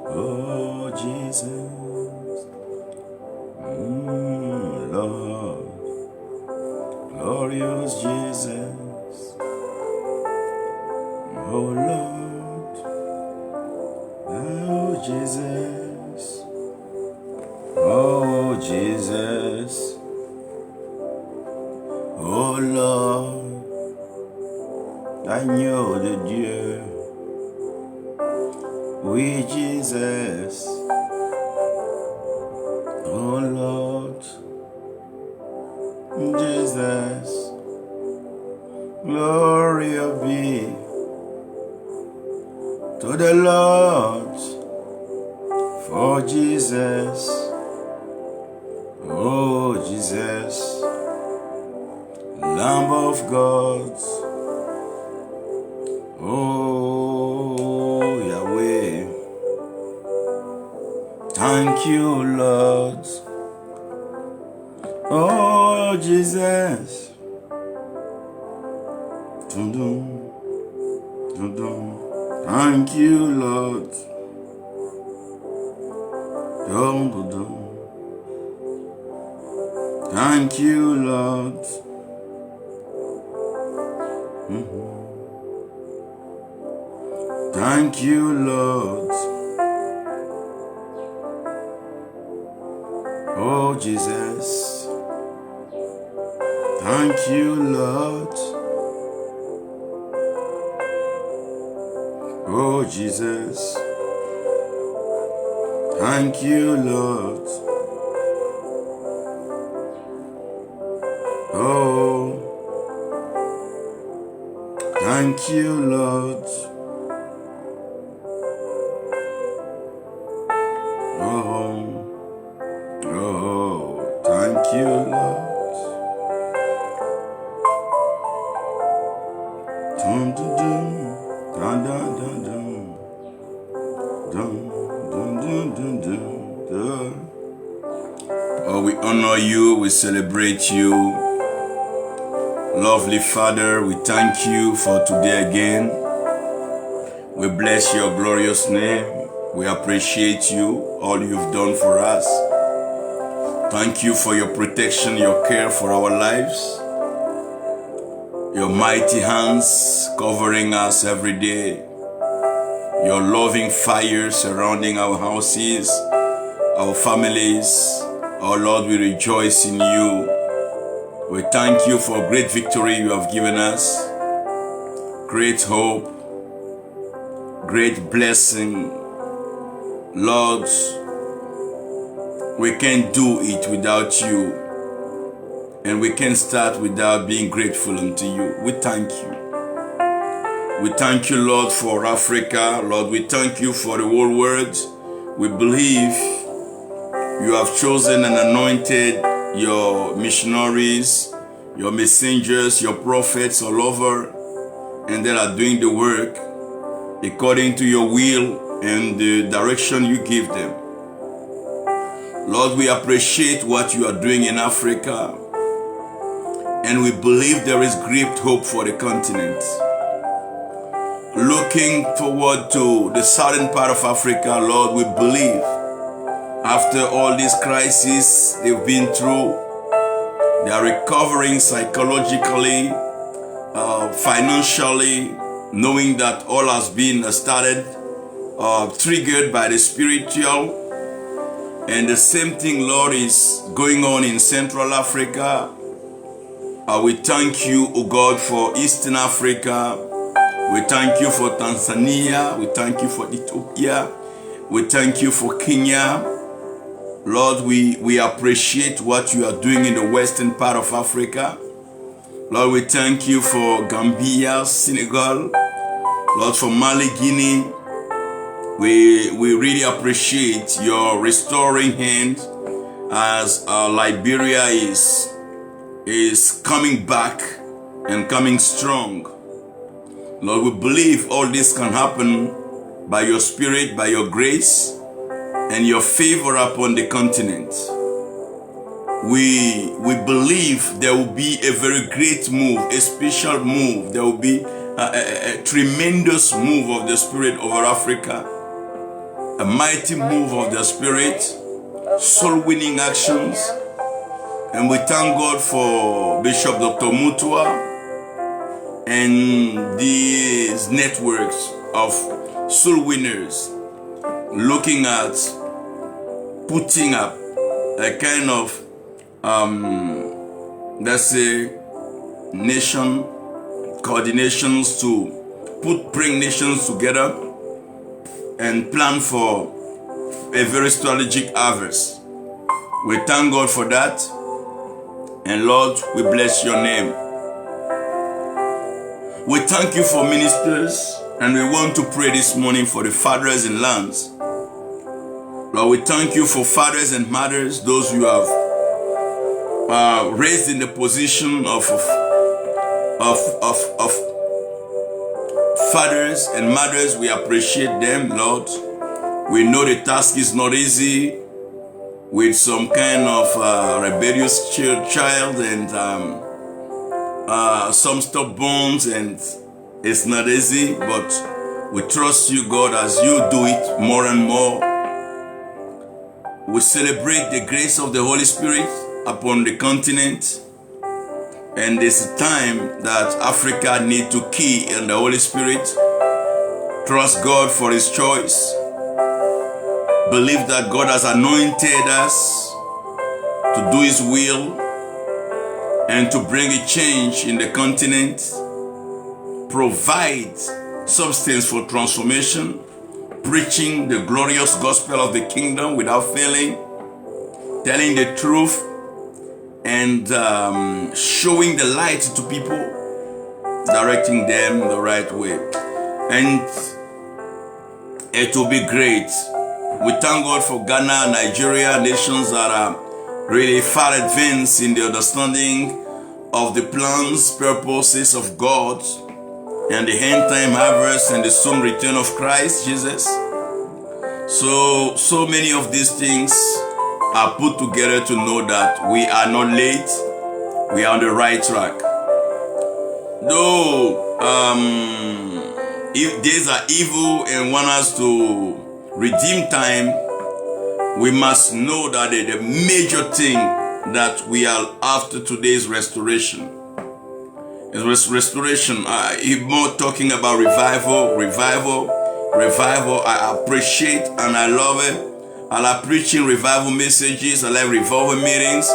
Oh, Jesus, Lord, glorious Jesus, oh Lord, oh Jesus, oh Jesus, oh Lord, agneau de Dieu, oui Jesus, oh Lord, Jesus, glory be to the Lord, for Jesus, oh Jesus, Lamb of God, oh Yahweh, thank you Lord, oh Jesus, dum-dum, dum-dum. Thank you Lord, dum-dum. Thank you Lord, thank you Lord, oh Jesus, thank you Lord, oh Jesus, thank you Lord, oh, thank you Lord, oh, oh, thank you Lord, dum dum dum, dum dum dum dum, dum dum dum dum. Oh, we honor you, we celebrate you. Lovely Father, we thank you for today again. We bless your glorious name. We appreciate you, all you've done for us. Thank you for your protection, your care for our lives. Your mighty hands covering us every day. Your loving fire surrounding our houses, our families. Oh Lord, we rejoice in you. We thank you for great victory you have given us, great hope, great blessing. Lord, we can't do it without you, and we can't start without being grateful unto you. We thank you. We thank you, Lord, for Africa. Lord, we thank you for the whole world. We believe you have chosen and anointed your missionaries, your messengers, your prophets all over, and they are doing the work according to your will and the direction you give them. Lord, we appreciate what you are doing in Africa, and we believe there is great hope for the continent. Looking forward to the southern part of Africa, Lord, we believe after all these crises they've been through, they are recovering psychologically, financially, knowing that all has been started, triggered by the spiritual. And the same thing, Lord, is going on in Central Africa. We thank you, O God, for Eastern Africa. We thank you for Tanzania. We thank you for Ethiopia. We thank you for Kenya. Lord, we appreciate what you are doing in the western part of Africa. Lord, we thank you for Gambia, Senegal. Lord, for Mali, Guinea. We really appreciate your restoring hand as Liberia is coming back and coming strong. Lord, we believe all this can happen by your spirit, by your grace, and your favor upon the continent. We believe there will be a very great move, a special move. There will be a tremendous move of the Spirit over Africa. a mighty move of the Spirit, soul winning actions. And we thank God for Bishop Dr. Mutua and these networks of soul winners looking at putting up a kind of let's say nation coordinations to bring nations together and plan for a very strategic harvest. We thank God for that, and Lord, we bless your name. We thank you for ministers, and we want to pray this morning for the fathers in lands. Lord, we thank you for fathers and mothers, those you have raised in the position of fathers and mothers. We appreciate them, Lord. We know the task is not easy with some kind of rebellious child and some stubborn, and it's not easy, but we trust you, God, as you do it more and more. We celebrate the grace of the Holy Spirit upon the continent, and it's a time that Africa needs to key in the Holy Spirit. Trust God for His choice. Believe that God has anointed us to do His will and to bring a change in the continent, provide substance for transformation, preaching the glorious gospel of the kingdom without failing, telling the truth, and showing the light to people, directing them the right way. And it will be great. We thank God for Ghana, Nigeria, nations that are really far advanced in the understanding of the plans, purposes of God and the end time harvest and the soon return of Christ Jesus. So many of these things are put together to know that we are not late, we are on the right track. Though if days are evil and want us to redeem time, we must know that the major thing that we are after today is restoration. It's restoration. I'm more talking about revival. I appreciate and I love it. I like preaching revival messages. I like revival meetings.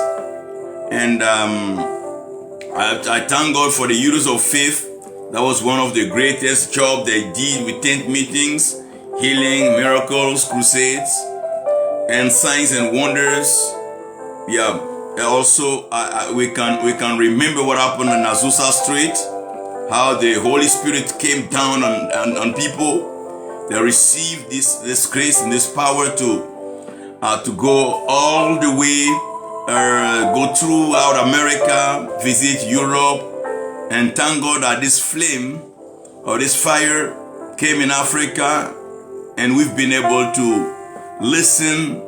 And I thank God for the Youths of Faith. That was one of the greatest jobs they did with tent meetings, healing, miracles, crusades, and signs and wonders. Yeah. Also, we can remember what happened on Azusa Street, how the Holy Spirit came down on people. They received this grace and this power to go all the way, go throughout America, visit Europe, and thank God that this flame or this fire came in Africa, and we've been able to listen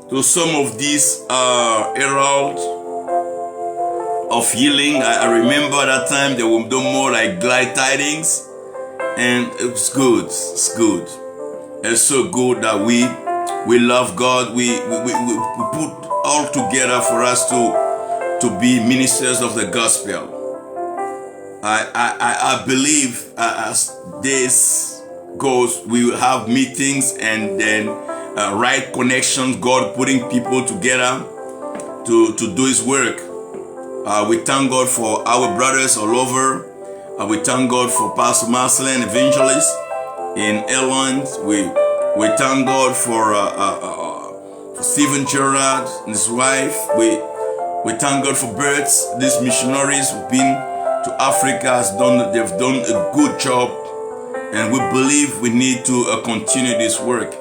to some of these heralds of healing. I remember that time they were doing more like glad tidings, and it was good. It's good. It's so good that we love God. We put all together for us to be ministers of the gospel. I believe as days goes, we will have meetings and then right connections, God putting people together to do His work. We thank God for our brothers all over. We thank God for Pastor Marcelin, evangelist in Ireland. We thank God for Stephen Gerrard and his wife. We thank God for Bert's. These missionaries who've been to Africa, they've done a good job, and we believe we need to continue this work.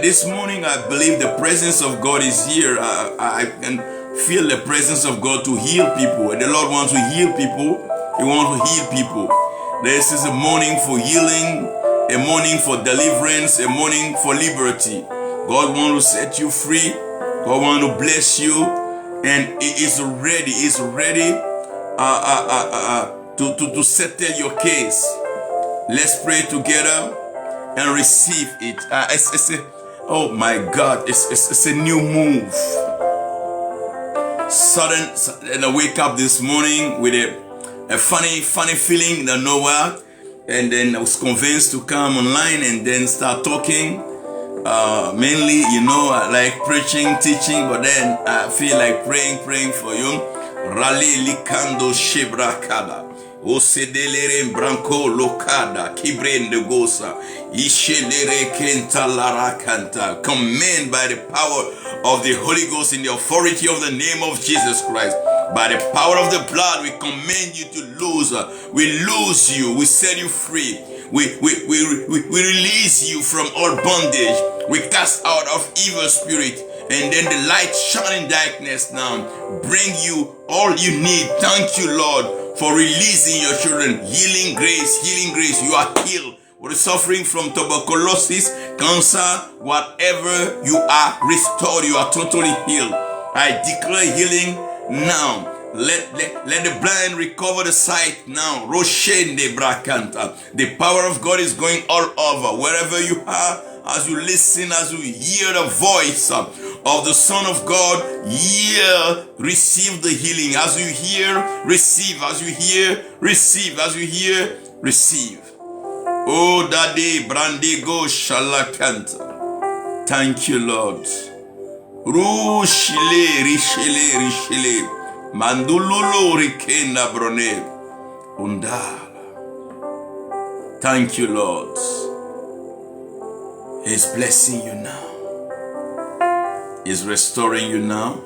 This morning, I believe the presence of God is here. I can feel the presence of God to heal people. And the Lord wants to heal people. He wants to heal people. This is a morning for healing, a morning for deliverance, a morning for liberty. God wants to set you free. God wants to bless you. And He is ready. He's ready to settle your case. Let's pray together. and receive it. Oh my God, it's a new move. And I wake up this morning with a funny feeling that nowhere, and then I was convinced to come online and then start talking. Mainly, I like preaching, teaching, but then I feel like praying for you. Rally likando shebrakada. Osedelere branco lokada kibrende gosa ishelere kenta larakanta. Command by the power of the Holy Ghost in the authority of the name of Jesus Christ. By the power of the blood, we command you to lose. We lose you. We set you free. We release you from all bondage. We cast out of evil spirit. And then the light shine in darkness now. Bring you all you need. Thank you, Lord, for releasing your children. Healing grace. You are healed. We're suffering from tuberculosis, cancer, whatever you are restored. You are totally healed. I declare healing now. Let the blind recover the sight now. Roshende brakanta. The power of God is going all over. Wherever you are, as you listen, as you hear the voice of the Son of God, receive the healing. As you hear, receive. As you hear, receive. As you hear, receive. Oh, Daddy, Brandigo Shalakanta. Thank you, Lord. Rushile, Rishile. Mandululu Rikena Brone. Undala. Thank you, Lord. He's blessing you now. He's restoring you now.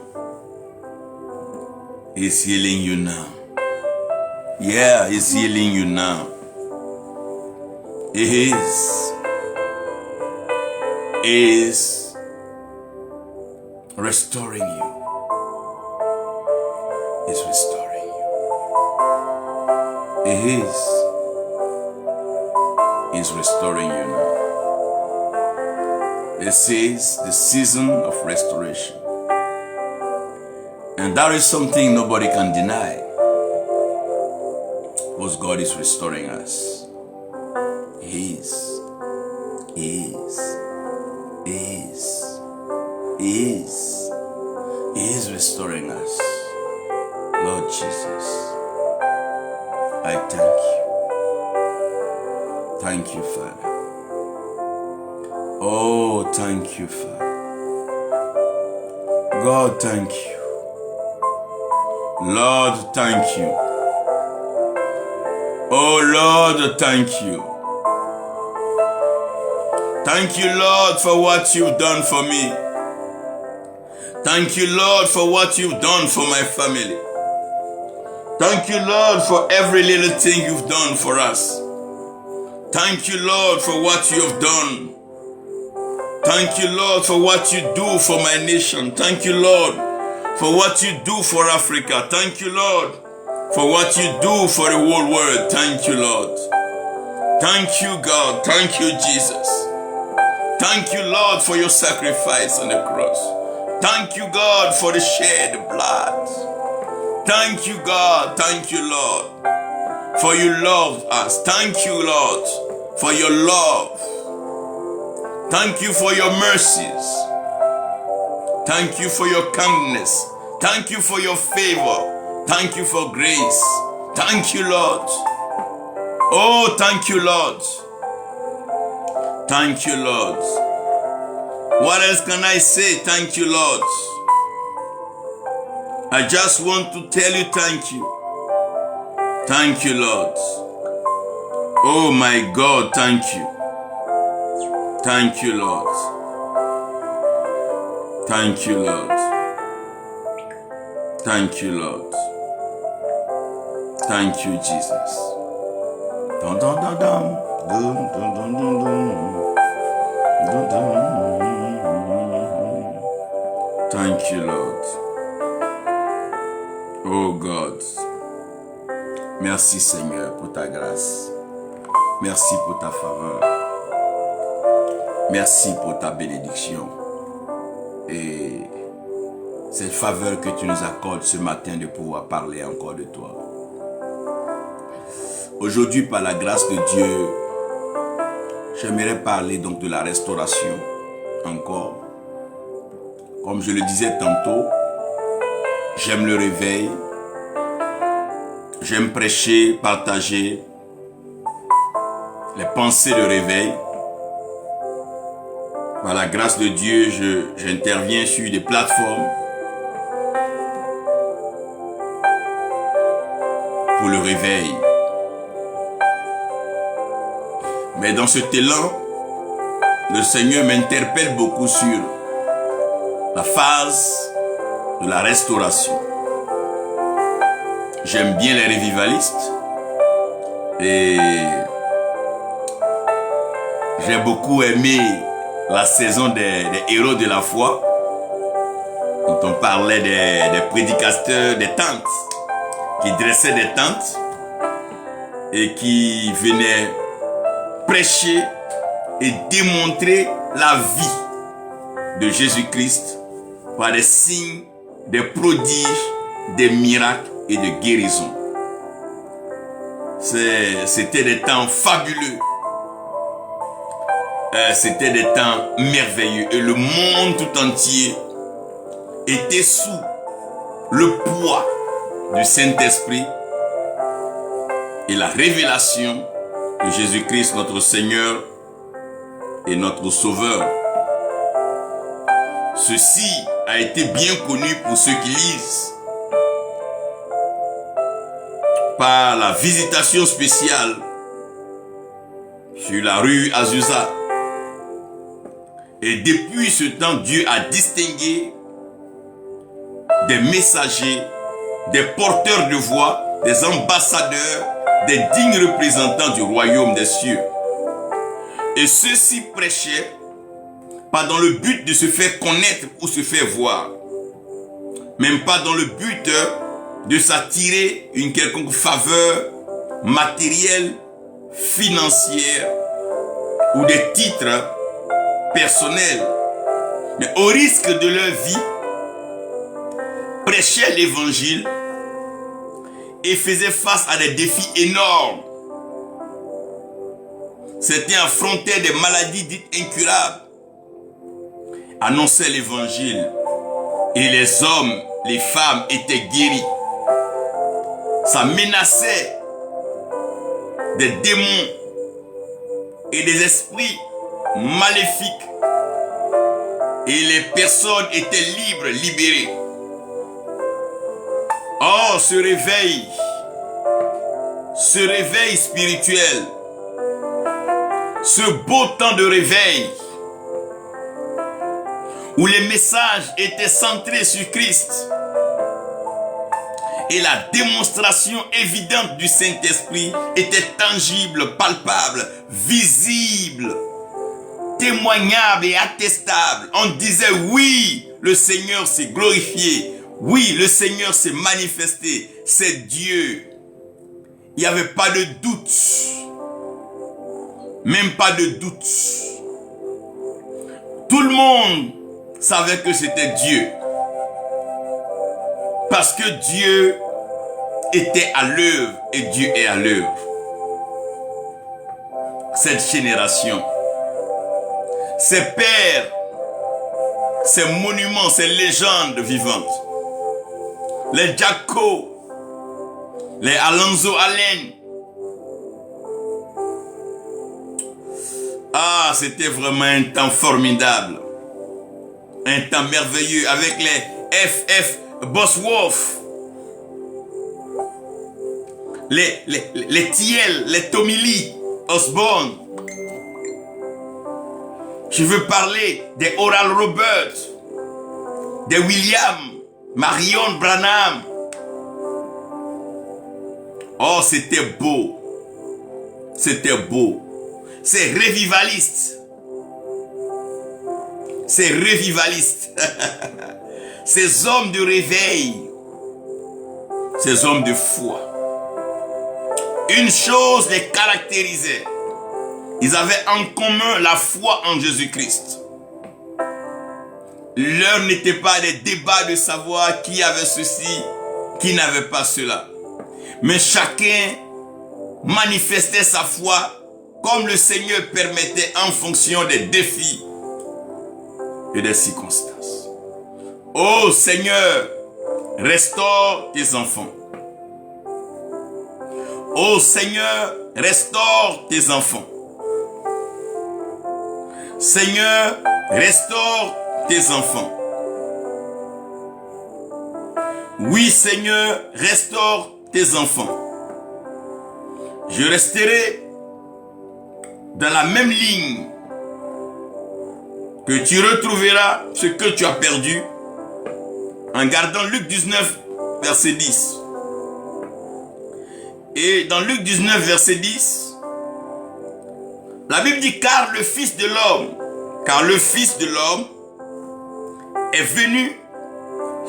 He's healing you now. Yeah, He's healing you now. He is restoring you. He's restoring you. He is restoring you now. This is the season of restoration. And that is something nobody can deny. Because God is restoring us. He is restoring us. Lord Jesus, I thank you. Thank you, Father. Oh, thank you, Father. God, thank you. Lord, thank you. Oh, Lord, thank you. Thank you, Lord, for what you've done for me. Thank you, Lord, for what you've done for my family. Thank you, Lord, for every little thing you've done for us. Thank you, Lord, for what you have done. Thank you, Lord, for what you do for my nation. Thank you, Lord, for what you do for Africa. Thank you, Lord, for what you do for the whole world. Thank you, Lord. Thank you, God. Thank you, Jesus. Thank you, Lord, for your sacrifice on the cross. Thank you, God, for the shed blood. Thank you, God. Thank you, Lord, for you loved us. Thank you, Lord, for your love. Thank you for your mercies. Thank you for your kindness. Thank you for your favor. Thank you for grace. Thank you, Lord. Oh, thank you, Lord. Thank you, Lord. What else can I say? Thank you, Lord. I just want to tell you thank you. Thank you, Lord. Oh my God, thank you. Thank you, Lord. Thank you, Lord. Thank you, Lord. Thank you, Jesus. Dun, dun, dun, dun. Dun, dun, dun, dun, dun. Dun, dun. Thank you, Lord. Oh God. Merci Seigneur pour ta grâce. Merci pour ta faveur. Merci pour ta bénédiction. Et cette faveur que tu nous accordes ce matin de pouvoir parler encore de toi. Aujourd'hui, par la grâce de Dieu, J'aimerais parler donc de la restauration encore. Comme je le disais tantôt, j'aime le réveil. J'aime prêcher, partager les pensées de réveil. Par la grâce de Dieu, j'interviens sur des plateformes pour le réveil. Mais dans cet élan, le Seigneur m'interpelle beaucoup sur la phase de la restauration. J'aime bien les revivalistes et j'ai beaucoup aimé la saison des héros de la foi, dont on parlait des prédicateurs, des tentes, qui dressaient des tentes et qui venaient prêcher et démontrer la vie de Jésus-Christ par des signes, des prodiges, des miracles et de guérison. C'était des temps fabuleux. C'était des temps merveilleux. Et le monde tout entier était sous le poids du Saint-Esprit et la révélation de Jésus-Christ, notre Seigneur et notre Sauveur. Ceci a été bien connu pour ceux qui lisent par la visitation spéciale sur la rue Azusa. Et depuis ce temps, Dieu a distingué des messagers, des porteurs de voix, des ambassadeurs, des dignes représentants du royaume des cieux. Et ceux-ci prêchaient pas dans le but de se faire connaître ou se faire voir, même pas dans le but de s'attirer une quelconque faveur matérielle, financière ou des titres personnels, mais au risque de leur vie, prêchaient l'évangile et faisaient face à des défis énormes. Certains affrontaient des maladies dites incurables, annonçaient l'évangile et les hommes, les femmes étaient guéris. Ça menaçait des démons et des esprits maléfiques et les personnes étaient libres, libérées. Oh, ce réveil spirituel, ce beau temps de réveil où les messages étaient centrés sur Christ et la démonstration évidente du Saint-Esprit était tangible, palpable, visible, témoignable et attestable. On disait oui, le Seigneur s'est glorifié, oui, le Seigneur s'est manifesté, c'est Dieu. Il n'y avait pas de doute, même pas de doute. Tout le monde savait que c'était Dieu. Parce que Dieu était à l'œuvre et Dieu est à l'œuvre. Cette génération, ces pères, ces monuments, ces légendes vivantes, les Jacko, les Alonzo Allen. Ah, c'était vraiment un temps formidable. Un temps merveilleux avec les F.F. Bosworth, les Thiel, les Tommy Lee Osborne. Je veux parler des Oral Roberts, des William, Marion Branham. Oh, c'était beau. C'était beau. C'est révivaliste. C'est révivaliste. Ces hommes de réveil, ces hommes de foi. Une chose les caractérisait. Ils avaient en commun la foi en Jésus-Christ. L'heure n'était pas des débats de savoir qui avait ceci, qui n'avait pas cela. Mais chacun manifestait sa foi comme le Seigneur permettait en fonction des défis et des circonstances. Ô Seigneur, restaure tes enfants. Ô Seigneur, restaure tes enfants. Seigneur, restaure tes enfants. Oui, Seigneur, restaure tes enfants. Je resterai dans la même ligne que tu retrouveras ce que tu as perdu en gardant Luc 19, verset 10. Et dans Luc 19, verset 10, la Bible dit car le Fils de l'homme est venu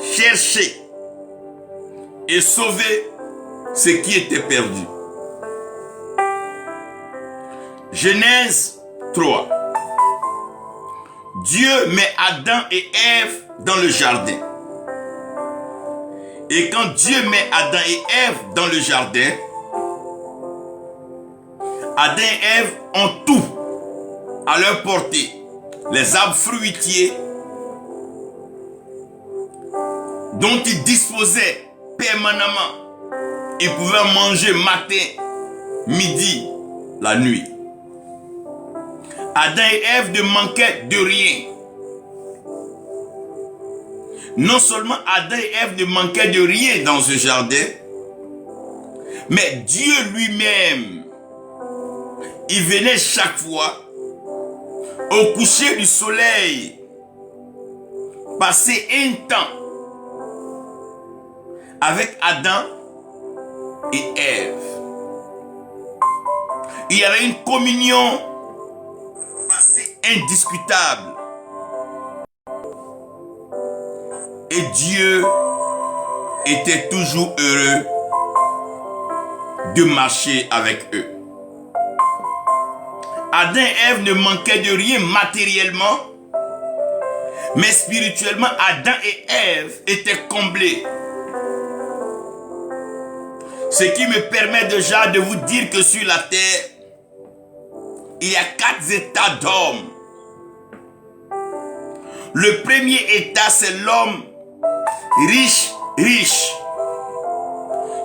chercher et sauver ce qui était perdu. Genèse 3. Dieu met Adam et Ève dans le jardin. Et quand Dieu met Adam et Ève dans le jardin, Adam et Ève ont tout à leur portée. Les arbres fruitiers dont ils disposaient permanemment. Ils pouvaient manger matin, midi, la nuit. Adam et Ève ne manquaient de rien. Non seulement Adam et Ève ne manquaient de rien dans ce jardin, mais Dieu lui-même, il venait chaque fois au coucher du soleil passer un temps avec Adam et Ève. Il y avait une communion indiscutable. Et Dieu était toujours heureux de marcher avec eux. Adam et Ève ne manquaient de rien matériellement, mais spirituellement, Adam et Ève étaient comblés. Ce qui me permet déjà de vous dire que sur la terre, il y a 4 états d'hommes. Le premier état, c'est l'homme riche.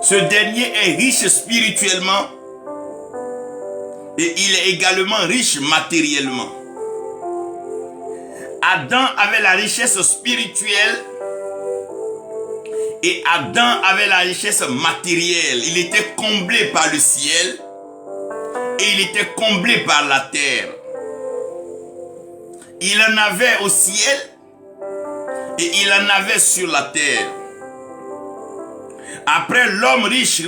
Ce dernier est riche spirituellement et il est également riche matériellement. Adam avait la richesse spirituelle et Adam avait la richesse matérielle. Il était comblé par le ciel et il était comblé par la terre. Il en avait au ciel et il en avait sur la terre. Après l'homme riche,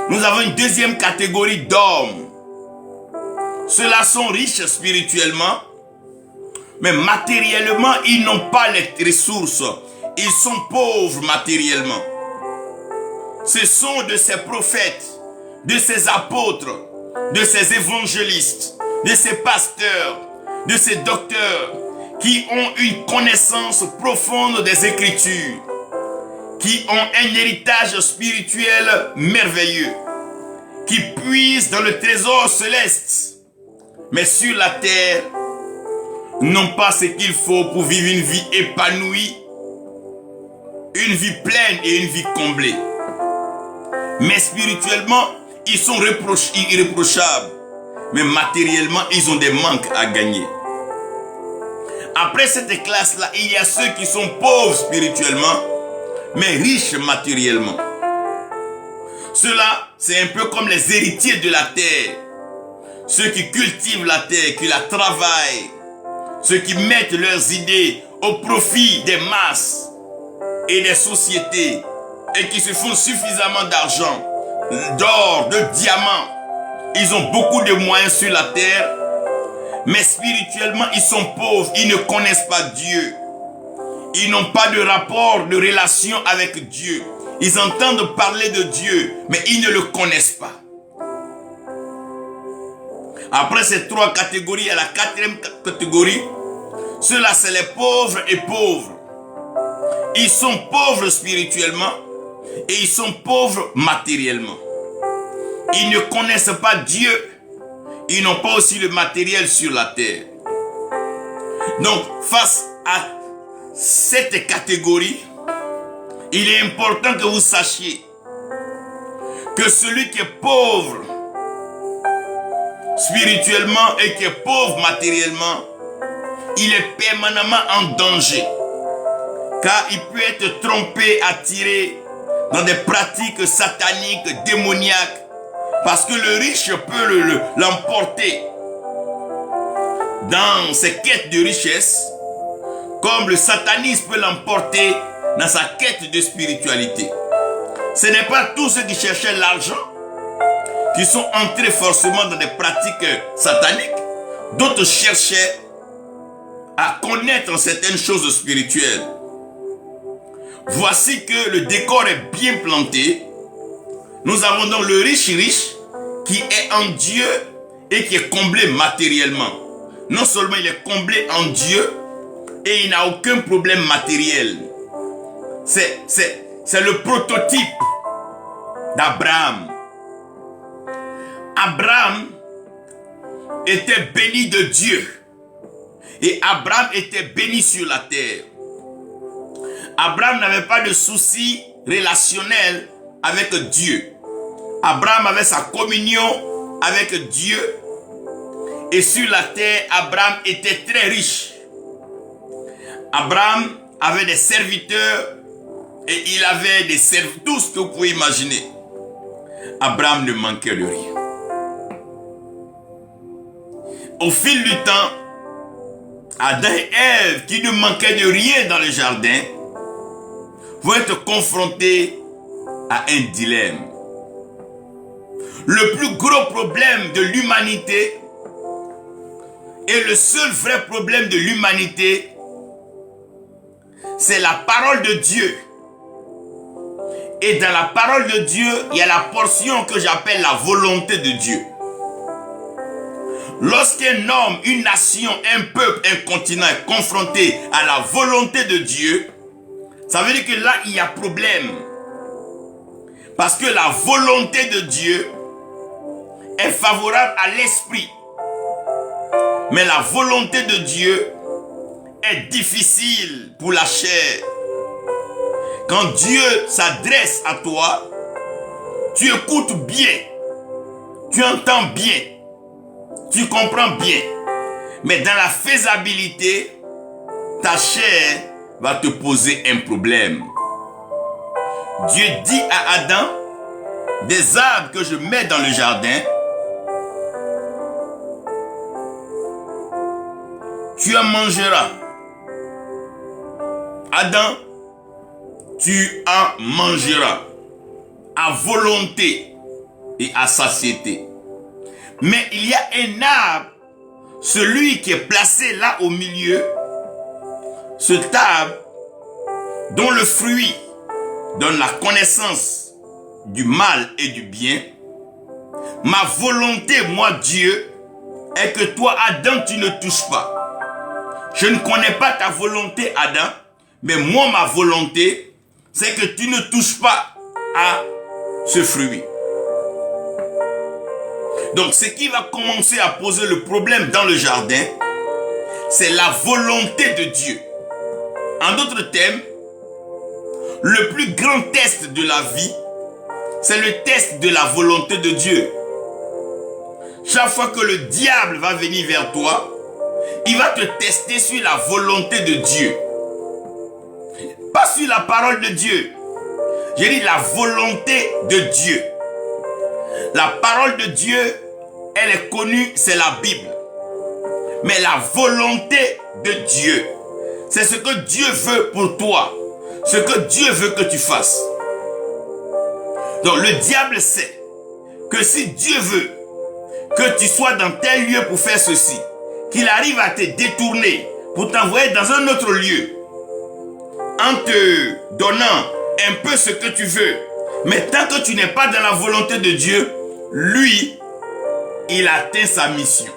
nous avons une deuxième catégorie d'hommes. Ceux-là sont riches spirituellement, mais matériellement, ils n'ont pas les ressources. Ils sont pauvres matériellement. Ce sont de ces prophètes, de ces apôtres, de ces évangélistes, de ces pasteurs, de ces docteurs qui ont une connaissance profonde des Écritures, qui ont un héritage spirituel merveilleux, qui puisent dans le trésor céleste, mais sur la terre, n'ont pas ce qu'il faut pour vivre une vie épanouie, une vie pleine et une vie comblée. Mais spirituellement, ils sont irréprochables, mais matériellement, ils ont des manques à gagner. Après cette classe-là, il y a ceux qui sont pauvres spirituellement, mais riches matériellement. Ceux-là, c'est un peu comme les héritiers de la terre. Ceux qui cultivent la terre, qui la travaillent. Ceux qui mettent leurs idées au profit des masses et des sociétés et qui se font suffisamment d'argent, d'or, de diamants. Ils ont beaucoup de moyens sur la terre, mais spirituellement, ils sont pauvres. Ils ne connaissent pas Dieu. Ils n'ont pas de rapport, de relation avec Dieu. Ils entendent parler de Dieu, mais ils ne le connaissent pas. Après ces 3 catégories, il y a la 4e catégorie. Ceux-là, c'est les pauvres et pauvres. Ils sont pauvres spirituellement et ils sont pauvres matériellement. Ils ne connaissent pas Dieu ils n'ont pas aussi le matériel sur la terre. Donc, face à cette catégorie, il est important que vous sachiez que celui qui est pauvre spirituellement et qui est pauvre matériellement, il est permanemment en danger. Car il peut être trompé, attiré dans des pratiques sataniques, démoniaques. Parce que le riche peut l'emporter dans ses quêtes de richesse, comme le satanisme peut l'emporter dans sa quête de spiritualité. Ce n'est pas tous ceux qui cherchaient l'argent qui sont entrés forcément dans des pratiques sataniques. D'autres cherchaient à connaître certaines choses spirituelles. Voici que le décor est bien planté. Nous avons donc le riche qui est en Dieu et qui est comblé matériellement. Non seulement il est comblé en Dieu et il n'a aucun problème matériel. C'est le prototype d'Abraham. Abraham était béni de Dieu. Et Abraham était béni sur la terre. Abraham n'avait pas de soucis relationnels avec Dieu. Abraham avait sa communion avec Dieu. Et sur la terre, Abraham était très riche. Abraham avait des serviteurs et il avait des serviteurs, tout ce que vous pouvez imaginer. Abraham ne manquait de rien. Au fil du temps, Adam et Ève, qui ne manquaient de rien dans le jardin, vont être confrontés à un dilemme. Le plus gros problème de l'humanité et le seul vrai problème de l'humanité, c'est la parole de Dieu. Et dans la parole de Dieu, il y a la portion que j'appelle la volonté de Dieu. Lorsqu'un homme, une nation, un peuple, un continent est confronté à la volonté de Dieu, ça veut dire que là, il y a problème. Parce que la volonté de Dieu est favorable à l'esprit. Mais la volonté de Dieu est difficile pour la chair. Quand Dieu s'adresse à toi, tu écoutes bien, tu entends bien, tu comprends bien. Mais dans la faisabilité, ta chair va te poser un problème. Dieu dit à Adam, des arbres que je mets dans le jardin, tu en mangeras. Adam, tu en mangeras à volonté et à satiété. Mais il y a un arbre, celui qui est placé là au milieu, cet arbre dont le fruit donne la connaissance du mal et du bien. Ma volonté, moi Dieu, est que toi Adam, tu ne touches pas. Je ne connais pas ta volonté Adam, mais moi ma volonté, c'est que tu ne touches pas à ce fruit. Donc ce qui va commencer à poser le problème dans le jardin, c'est la volonté de Dieu. En d'autres termes, le plus grand test de la vie, c'est le test de la volonté de Dieu. Chaque fois que le diable va venir vers toi, il va te tester sur la volonté de Dieu. Pas sur la parole de Dieu. J'ai dit la volonté de Dieu. La parole de Dieu, elle est connue, c'est la Bible. Mais la volonté de Dieu, c'est ce que Dieu veut pour toi. Ce que Dieu veut que tu fasses. Donc le diable sait que si Dieu veut que tu sois dans tel lieu pour faire ceci, qu'il arrive à te détourner pour t'envoyer dans un autre lieu, en te donnant un peu ce que tu veux, mais tant que tu n'es pas dans la volonté de Dieu, lui, il atteint sa mission.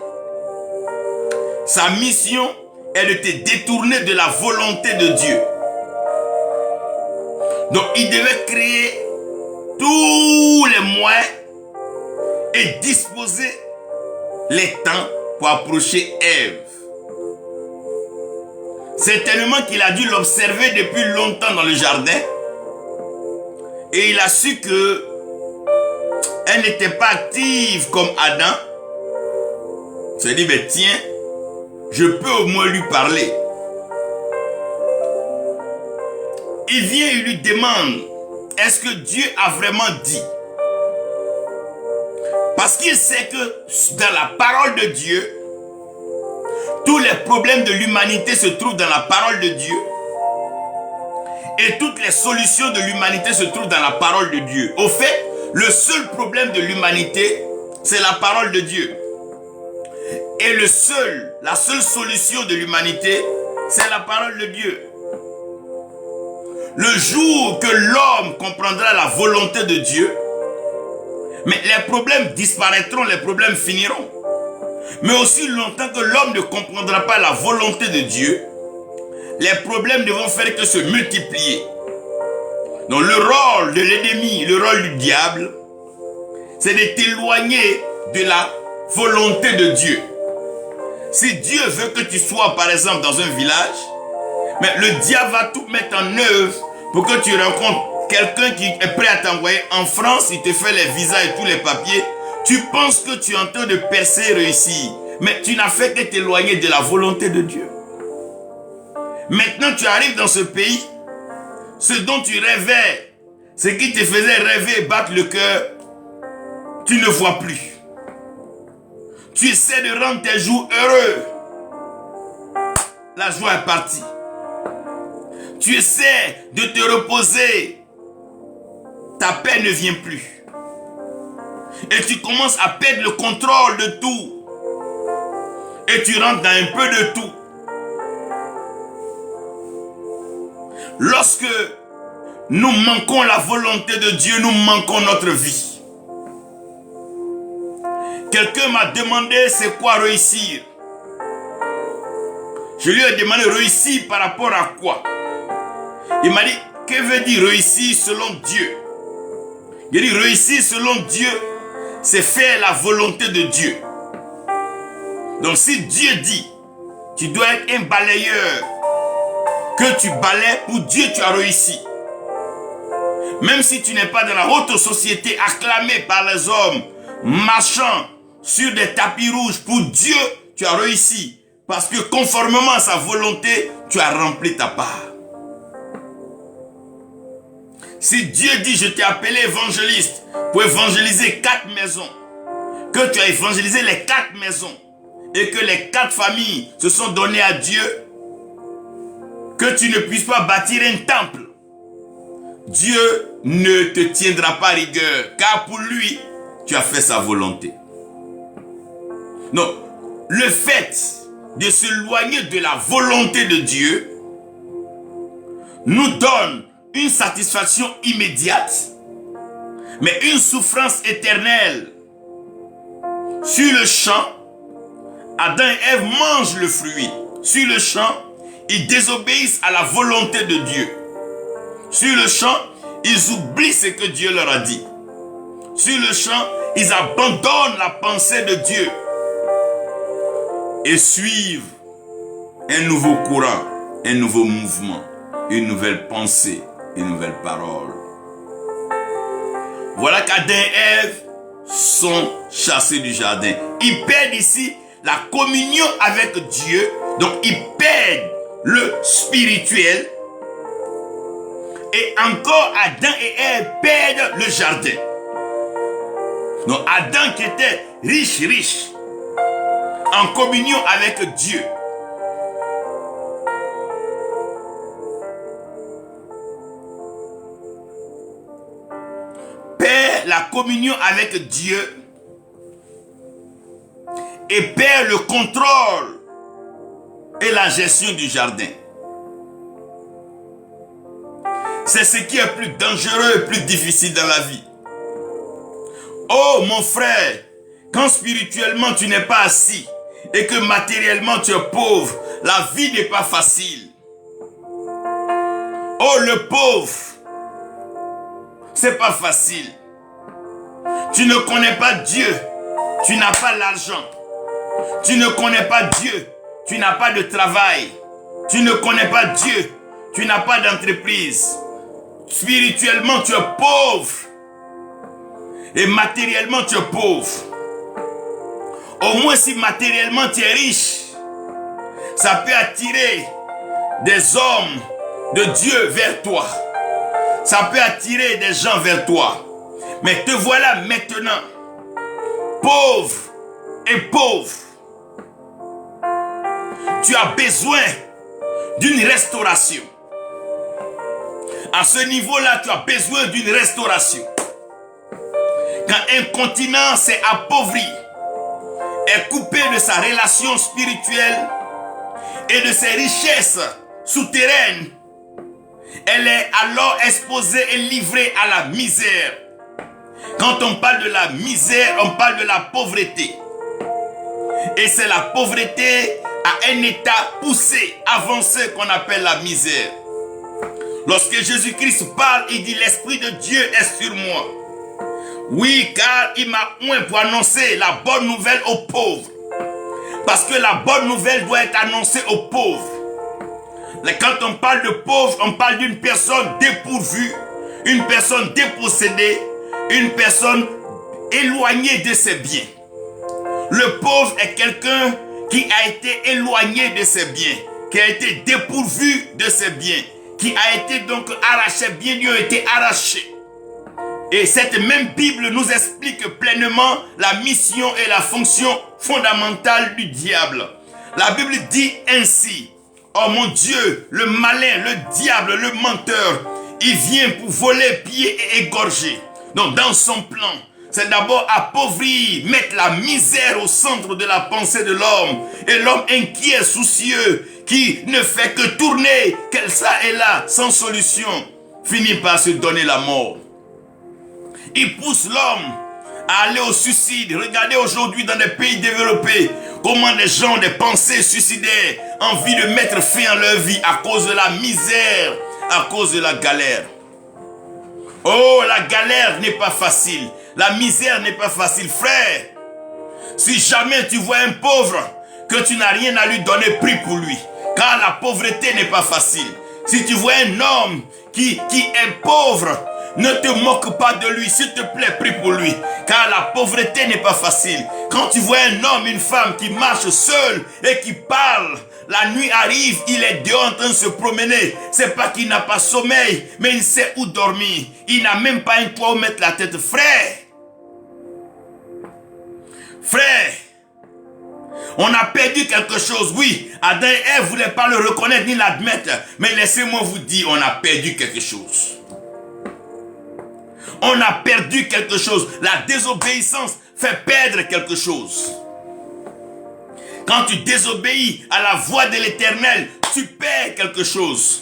Sa mission est de te détourner de la volonté de Dieu. Donc il devait créer tous les moyens et disposer les temps pour approcher Ève. Certainement qu'il a dû l'observer depuis longtemps dans le jardin. Et il a su que elle n'était pas active comme Adam. Il s'est dit, mais tiens, je peux au moins lui parler. Il vient et lui demande, est-ce que Dieu a vraiment dit? Parce qu'il sait que dans la parole de Dieu, tous les problèmes de l'humanité se trouvent dans la parole de Dieu. Et toutes les solutions de l'humanité se trouvent dans la parole de Dieu. Au fait, le seul problème de l'humanité, c'est la parole de Dieu. Et la seule solution de l'humanité, c'est la parole de Dieu. Le jour que l'homme comprendra la volonté de Dieu, mais les problèmes disparaîtront, les problèmes finiront. Mais aussi longtemps que l'homme ne comprendra pas la volonté de Dieu, les problèmes ne vont faire que se multiplier. Donc le rôle de l'ennemi, le rôle du diable, c'est de t'éloigner de la volonté de Dieu. Si Dieu veut que tu sois par exemple dans un village, mais le diable va tout mettre en œuvre pour que tu rencontres quelqu'un qui est prêt à t'envoyer en France, il te fait les visas et tous les papiers. Tu penses que tu es en train de percer et réussir, mais tu n'as fait que t'éloigner de la volonté de Dieu. Maintenant tu arrives dans ce pays, ce dont tu rêvais, ce qui te faisait rêver et battre le cœur, tu ne vois plus. Tu essaies de rendre tes jours heureux. La joie est partie. Tu essaies de te reposer. Ta paix ne vient plus. Et tu commences à perdre le contrôle de tout. Et tu rentres dans un peu de tout. Lorsque nous manquons la volonté de Dieu, nous manquons notre vie. Quelqu'un m'a demandé c'est quoi réussir. Je lui ai demandé réussir par rapport à quoi. Il m'a dit, que veut dire réussir selon Dieu? Il dit réussir selon Dieu, c'est faire la volonté de Dieu. Donc si Dieu dit, tu dois être un balayeur, que tu balayes, pour Dieu tu as réussi. Même si tu n'es pas dans la haute société acclamée par les hommes, marchant sur des tapis rouges, pour Dieu tu as réussi. Parce que conformément à sa volonté, tu as rempli ta part. Si Dieu dit, je t'ai appelé évangéliste pour évangéliser 4 maisons, que tu as évangélisé les 4 maisons, et que les 4 familles se sont données à Dieu, que tu ne puisses pas bâtir un temple, Dieu ne te tiendra pas rigueur, car pour lui, tu as fait sa volonté. Non, le fait de s'éloigner de la volonté de Dieu nous donne une satisfaction immédiate, mais une souffrance éternelle. Sur le champ, Adam et Ève mangent le fruit. Sur le champ, ils désobéissent à la volonté de Dieu. Sur le champ, ils oublient ce que Dieu leur a dit. Sur le champ, ils abandonnent la pensée de Dieu et suivent un nouveau courant, un nouveau mouvement, une nouvelle pensée, une nouvelle parole. Voilà qu'Adam et Ève sont chassés du jardin. Ils perdent ici la communion avec Dieu. Donc ils perdent le spirituel. Et encore Adam et Ève perdent le jardin. Donc Adam qui était riche, en communion avec Dieu, perd la communion avec Dieu et perd le contrôle et la gestion du jardin. C'est ce qui est plus dangereux et plus difficile dans la vie. Oh mon frère, quand spirituellement tu n'es pas assis et que matériellement tu es pauvre, la vie n'est pas facile. Oh le pauvre, c'est pas facile. Tu ne connais pas Dieu, tu n'as pas l'argent, Tu ne connais pas Dieu, tu n'as pas de travail. Tu ne connais pas Dieu, tu n'as pas d'entreprise. Spirituellement, tu es pauvre. Et matériellement, tu es pauvre. Au moins si matériellement tu es riche, ça peut attirer des hommes de Dieu vers toi. Ça peut attirer des gens vers toi. Mais te voilà maintenant, pauvre et pauvre. Tu as besoin d'une restauration. À ce niveau-là, tu as besoin d'une restauration. Quand un continent s'est appauvri, est coupé de sa relation spirituelle et de ses richesses souterraines, elle est alors exposée et livrée à la misère. Quand on parle de la misère, on parle de la pauvreté. Et c'est la pauvreté à un état poussé, avancé qu'on appelle la misère. Lorsque Jésus-Christ parle, il dit l'Esprit de Dieu est sur moi. Oui, car il m'a oint pour annoncer la bonne nouvelle aux pauvres. Parce que la bonne nouvelle doit être annoncée aux pauvres. Quand on parle de pauvre, on parle d'une personne dépourvue, une personne dépossédée, une personne éloignée de ses biens. Le pauvre est quelqu'un qui a été éloigné de ses biens, qui a été dépourvu de ses biens, qui a été donc arraché, bien lui a été arraché. Et cette même Bible nous explique pleinement la mission et la fonction fondamentale du diable. La Bible dit ainsi: oh mon Dieu, le malin, le diable, le menteur, il vient pour voler, piller et égorger. Donc dans son plan, c'est d'abord appauvrir, mettre la misère au centre de la pensée de l'homme. Et l'homme inquiet, soucieux, qui ne fait que tourner, qu'elle ça et là, sans solution, finit par se donner la mort. Il pousse l'homme à aller au suicide. Regardez aujourd'hui dans les pays développés, comment les gens ont des pensées suicidaires, envie de mettre fin à leur vie à cause de la misère, à cause de la galère. Oh, la galère n'est pas facile. La misère n'est pas facile. Frère, si jamais tu vois un pauvre, que tu n'as rien à lui donner, prie pour lui. Car la pauvreté n'est pas facile. Si tu vois un homme qui est pauvre, ne te moque pas de lui, s'il te plaît, prie pour lui. Car la pauvreté n'est pas facile. Quand tu vois un homme, une femme qui marche seul et qui parle, la nuit arrive, il est dehors en train de se promener. C'est pas qu'il n'a pas sommeil, mais il sait où dormir. Il n'a même pas un toit où mettre la tête. Frère, on a perdu quelque chose. Oui, Adam et Ève ne voulaient pas le reconnaître ni l'admettre. Mais laissez-moi vous dire, on a perdu quelque chose. On a perdu quelque chose. La désobéissance fait perdre quelque chose. Quand tu désobéis à la voix de l'Éternel, tu perds quelque chose.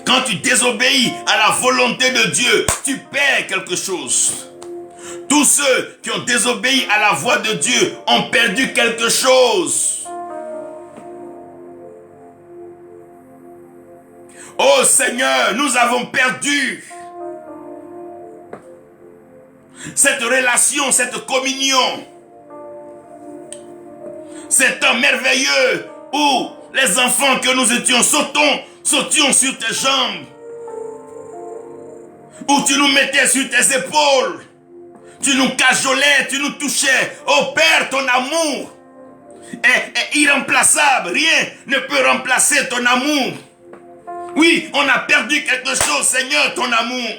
Quand tu désobéis à la volonté de Dieu, tu perds quelque chose. Tous ceux qui ont désobéi à la voix de Dieu ont perdu quelque chose. Oh Seigneur, nous avons perdu cette relation, cette communion. C'est un merveilleux où les enfants que nous étions sautions sur tes jambes, où tu nous mettais sur tes épaules, tu nous cajolais, tu nous touchais. Oh Père, ton amour est irremplaçable. Rien ne peut remplacer ton amour. Oui, on a perdu quelque chose, Seigneur, ton amour.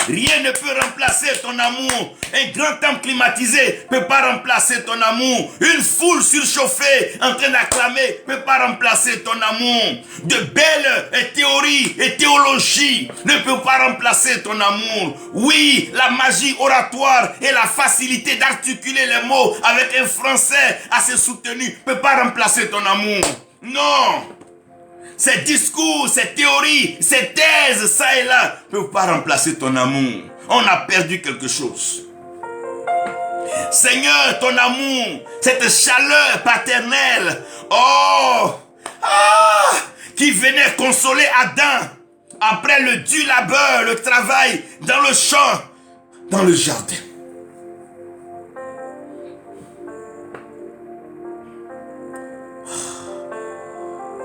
Rien ne peut remplacer ton amour. Un grand temple climatisé ne peut pas remplacer ton amour. Une foule surchauffée en train d'acclamer ne peut pas remplacer ton amour. De belles théories et théologies ne peuvent pas remplacer ton amour. Oui, la magie oratoire et la facilité d'articuler les mots avec un français assez soutenu ne peut pas remplacer ton amour. Non! Ces discours, ces théories, ces thèses, ça et là, ne peuvent pas remplacer ton amour. On a perdu quelque chose. Seigneur, ton amour, cette chaleur paternelle, qui venait consoler Adam après le dur labeur, le travail dans le champ, dans le jardin.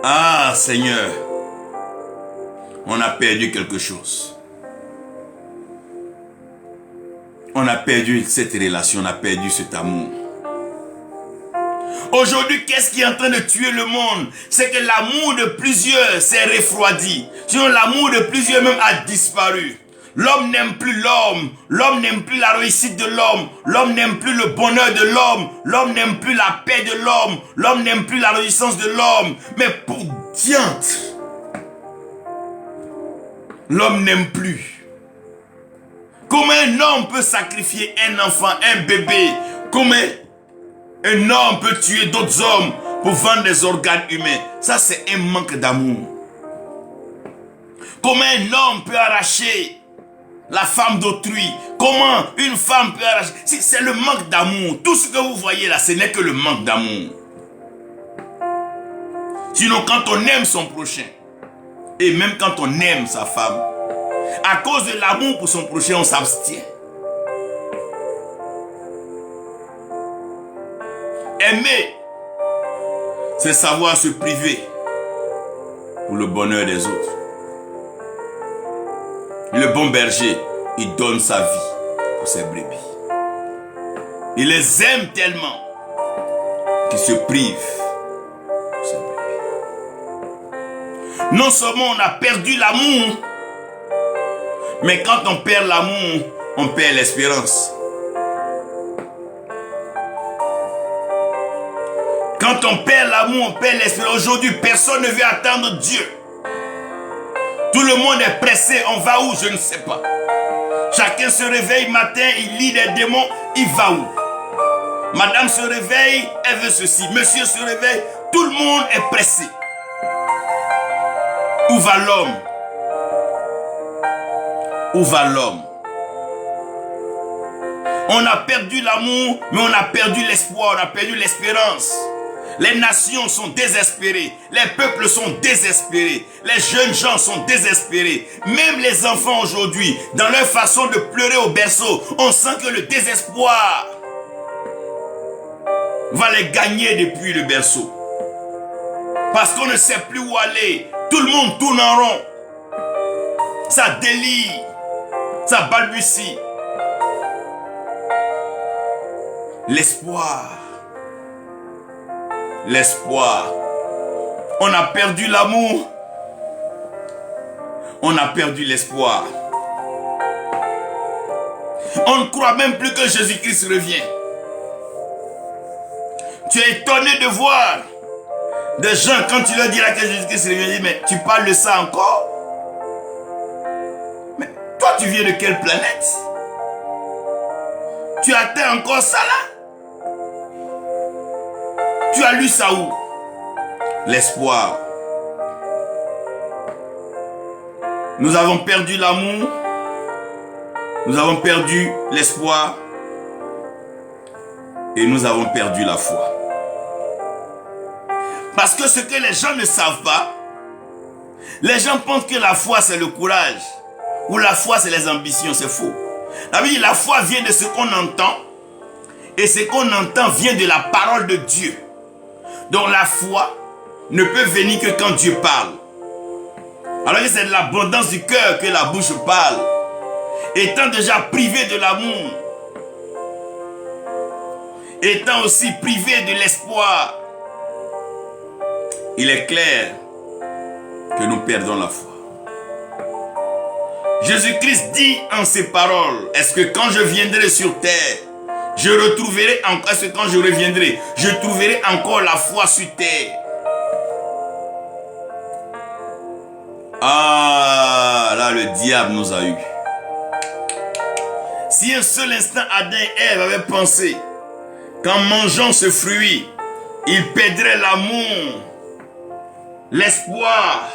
Ah Seigneur, on a perdu quelque chose. On a perdu cette relation, on a perdu cet amour. Aujourd'hui, qu'est-ce qui est en train de tuer le monde? C'est que l'amour de plusieurs s'est refroidi. Sinon, l'amour de plusieurs même a disparu. L'homme n'aime plus l'homme. L'homme n'aime plus la réussite de l'homme. L'homme n'aime plus le bonheur de l'homme. L'homme n'aime plus la paix de l'homme. L'homme n'aime plus la réussite de l'homme. Mais pour diantre, l'homme n'aime plus. Comment un homme peut sacrifier un enfant, un bébé? Comment un homme peut tuer d'autres hommes pour vendre des organes humains? Ça, c'est un manque d'amour. Comment un homme peut arracher la femme d'autrui? Comment une femme peut arracher? C'est le manque d'amour. Tout ce que vous voyez là, ce n'est que le manque d'amour. Sinon, quand on aime son prochain, et même quand on aime sa femme, à cause de l'amour pour son prochain, on s'abstient. Aimer, c'est savoir se priver pour le bonheur des autres. Le bon berger, il donne sa vie pour ses brebis. Il les aime tellement qu'il se prive pour ses brebis. Non seulement on a perdu l'amour, mais quand on perd l'amour, on perd l'espérance. Quand on perd l'amour, on perd l'espérance. Aujourd'hui, personne ne veut attendre Dieu. Tout le monde est pressé. On va où? Je ne sais pas. Chacun se réveille matin, il lit des démons. Il va où? Madame se réveille, elle veut ceci. Monsieur se réveille. Tout le monde est pressé. Où va l'homme? Où va l'homme? On a perdu l'amour, mais on a perdu l'espoir, on a perdu l'espérance. Les nations sont désespérées, les peuples sont désespérés, les jeunes gens sont désespérés. Même les enfants aujourd'hui, dans leur façon de pleurer au berceau, on sent que le désespoir va les gagner depuis le berceau. Parce qu'on ne sait plus où aller, tout le monde tourne en rond. Ça délire, ça balbutie. L'espoir. L'espoir. On a perdu l'amour. On a perdu l'espoir. On ne croit même plus que Jésus-Christ revient. Tu es étonné de voir des gens, quand tu leur diras que Jésus-Christ revient, ils disent, mais tu parles de ça encore? Mais toi, tu viens de quelle planète? Tu atteins encore ça là? Tu as lu ça où? L'espoir. Nous avons perdu l'amour. Nous avons perdu l'espoir. Et nous avons perdu la foi. Parce que ce que les gens ne savent pas, les gens pensent que la foi c'est le courage. Ou la foi c'est les ambitions, c'est faux. La foi vient de ce qu'on entend. Et ce qu'on entend vient de la parole de Dieu. Donc la foi ne peut venir que quand Dieu parle. Alors que c'est de l'abondance du cœur que la bouche parle. Étant déjà privé de l'amour, étant aussi privé de l'espoir, il est clair que nous perdons la foi. Jésus-Christ dit en ses paroles, est-ce que quand je viendrai sur terre, je retrouverai encore, est-ce que quand je reviendrai, je trouverai encore la foi sur terre? Ah, là le diable nous a eu. Si un seul instant Adam et Ève avaient pensé qu'en mangeant ce fruit, ils perdraient l'amour, l'espoir,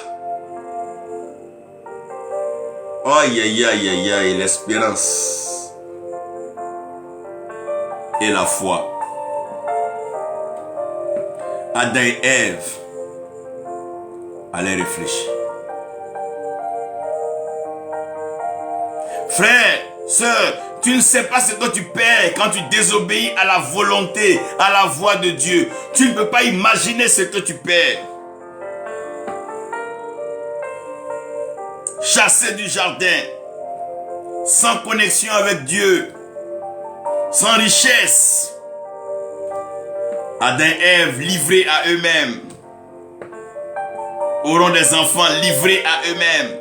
aïe aïe aïe aïe aïe, l'espérance et la foi. Adam et Ève allaient réfléchir. Frère, sœur, tu ne sais pas ce que tu perds quand tu désobéis à la volonté, à la voix de Dieu. Tu ne peux pas imaginer ce que tu perds. chassés du jardin, sans connexion avec Dieu, sans richesse. Adam et Ève livrés à eux-mêmes auront des enfants livrés à eux-mêmes.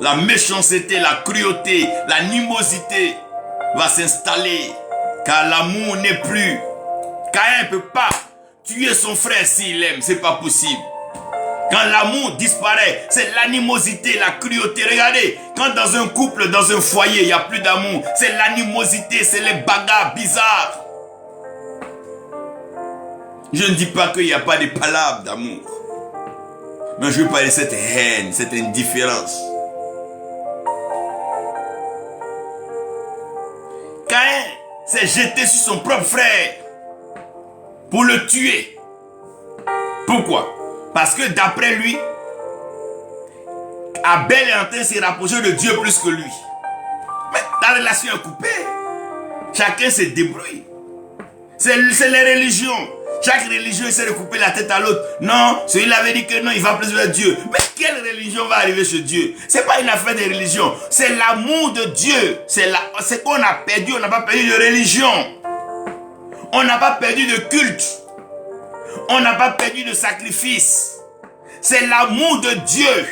La méchanceté, la cruauté, l'animosité va s'installer car l'amour n'est plus. Caïn ne peut pas tuer son frère s'il aime, c'est pas possible. Quand l'amour disparaît, c'est l'animosité, la cruauté. Regardez, quand dans un couple, dans un foyer, il n'y a plus d'amour, c'est l'animosité, c'est les bagarres bizarres. Je ne dis pas qu'il n'y a pas de palabres d'amour. Mais je veux parler de cette haine, cette indifférence. Caïn s'est jeté sur son propre frère pour le tuer. Pourquoi? Parce que d'après lui, Abel est en train de se rapprocher de Dieu plus que lui. Mais la relation est coupée. Chacun se débrouille. C'est les religions. Chaque religion essaie de couper la tête à l'autre. Non, celui-là avait dit que non, il va plus vers Dieu. Mais quelle religion va arriver chez Dieu? C'est pas une affaire de religion. C'est l'amour de Dieu. C'est qu'on a perdu. On n'a pas perdu de religion. On n'a pas perdu de culte. On n'a pas perdu de sacrifice. C'est l'amour de Dieu,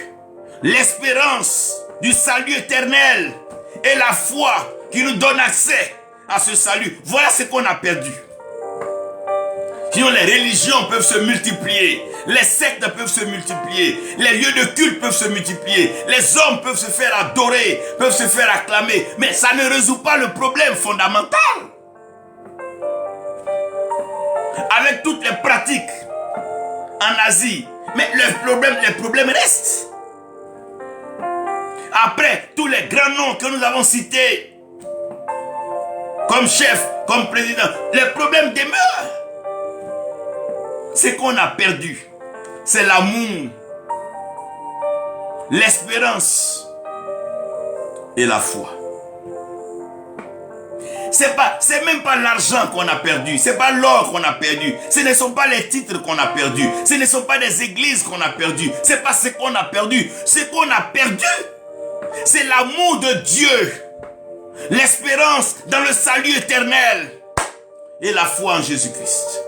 l'espérance du salut éternel et la foi qui nous donne accès à ce salut. Voilà ce qu'on a perdu. Sinon, les religions peuvent se multiplier, les sectes peuvent se multiplier, les lieux de culte peuvent se multiplier, les hommes peuvent se faire adorer, peuvent se faire acclamer, mais ça ne résout pas le problème fondamental. Avec toutes les pratiques en Asie, mais les problèmes restent. Après, tous les grands noms que nous avons cités, comme chef, comme président, les problèmes demeurent. Ce qu'on a perdu, c'est l'amour, l'espérance et la foi. C'est même pas l'argent qu'on a perdu, c'est pas l'or qu'on a perdu, ce ne sont pas les titres qu'on a perdus, ce ne sont pas des églises qu'on a perdues, c'est pas ce qu'on a perdu. Ce qu'on a perdu, c'est l'amour de Dieu, l'espérance dans le salut éternel et la foi en Jésus-Christ.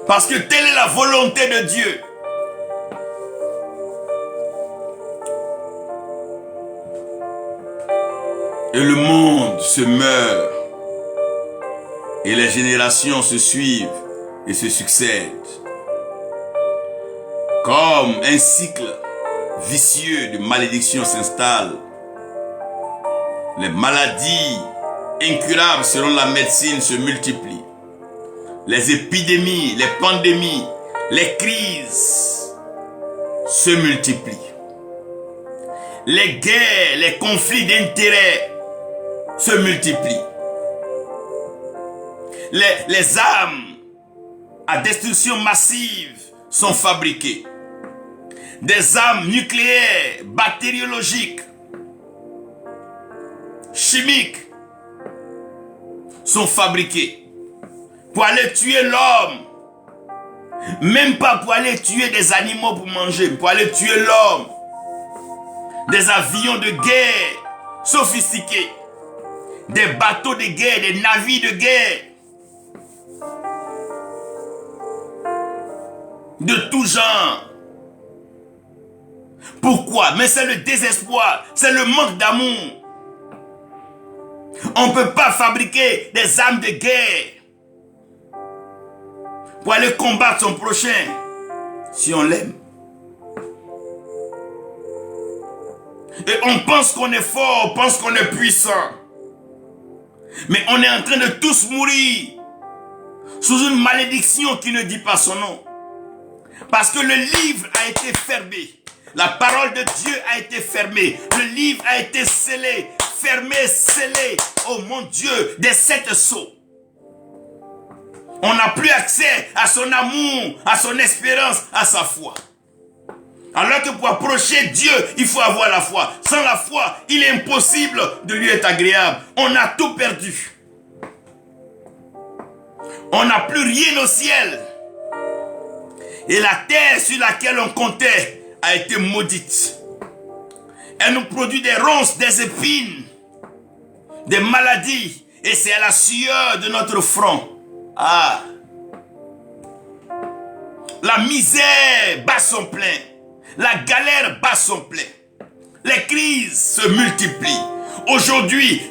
Parce que telle est la volonté de Dieu. Et le monde se meurt. Et les générations se suivent et se succèdent. Comme un cycle vicieux de malédiction s'installe. Les maladies incurables selon la médecine se multiplient. Les épidémies, les pandémies, les crises se multiplient. Les guerres, les conflits d'intérêts se multiplient. Les armes à destruction massive sont fabriquées. Des armes nucléaires, bactériologiques, chimiques sont fabriquées pour aller tuer l'homme. Même pas pour aller tuer des animaux pour manger, pour aller tuer l'homme. Des avions de guerre sophistiqués, des bateaux de guerre, des navires de guerre, de tout genre. Pourquoi? Mais c'est le désespoir, c'est le manque d'amour. On ne peut pas fabriquer des armes de guerre pour aller combattre son prochain si on l'aime. Et on pense qu'on est fort, on pense qu'on est puissant. Mais on est en train de tous mourir sous une malédiction qui ne dit pas son nom. Parce que le livre a été fermé. La parole de Dieu a été fermée. Le livre a été scellé, fermé, scellé. Oh mon Dieu, des 7 sceaux. On n'a plus accès à son amour, à son espérance, à sa foi. Alors que pour approcher Dieu, il faut avoir la foi. Sans la foi, il est impossible de lui être agréable. On a tout perdu. On n'a plus rien au ciel. Et la terre sur laquelle on comptait a été maudite. Elle nous produit des ronces, des épines, des maladies. Et c'est à la sueur de notre front. Ah! La misère bat son plein. La galère bat son plein. Les crises se multiplient. Aujourd'hui,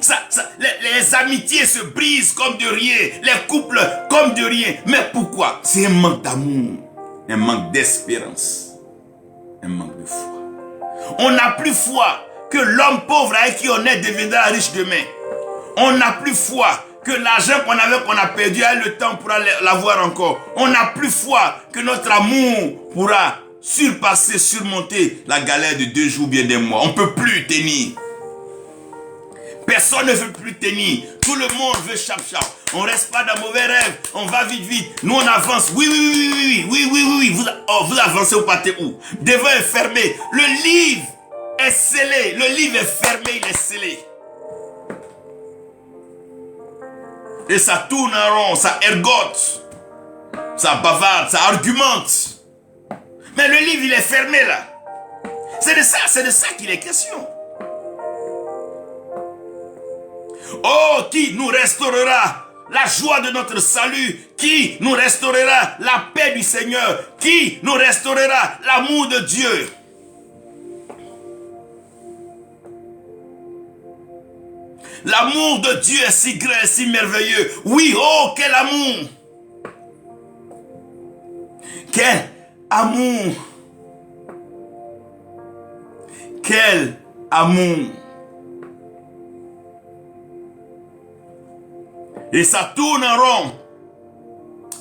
les amitiés se brisent comme de rien. Les couples comme de rien. Mais pourquoi? C'est un manque d'amour. Un manque d'espérance. Un manque de foi. On n'a plus foi que l'homme pauvre avec qui on est deviendra riche demain. On n'a plus foi que l'argent qu'on avait, qu'on a perdu, a le temps pourra l'avoir encore. On n'a plus foi que notre amour pourra surpasser, surmonter la galère de 2 jours, bien des mois. On ne peut plus tenir. Personne ne veut plus tenir. Tout le monde veut chap-chap. On ne reste pas dans mauvais rêves. On va vite, vite. Nous, on avance. Oui. Vous avancez, vous partez où? Devant est fermé. Le livre est scellé. Le livre est fermé, il est scellé. Et ça tourne en rond, ça ergote, ça bavarde, ça argumente. Mais le livre, il est fermé là. C'est de ça qu'il est question. Oh, qui nous restaurera la joie de notre salut? Qui nous restaurera la paix du Seigneur? Qui nous restaurera l'amour de Dieu? L'amour de Dieu est si grand et si merveilleux. Oui, oh, quel amour! Quel amour! Quel amour! Et ça tourne en rond.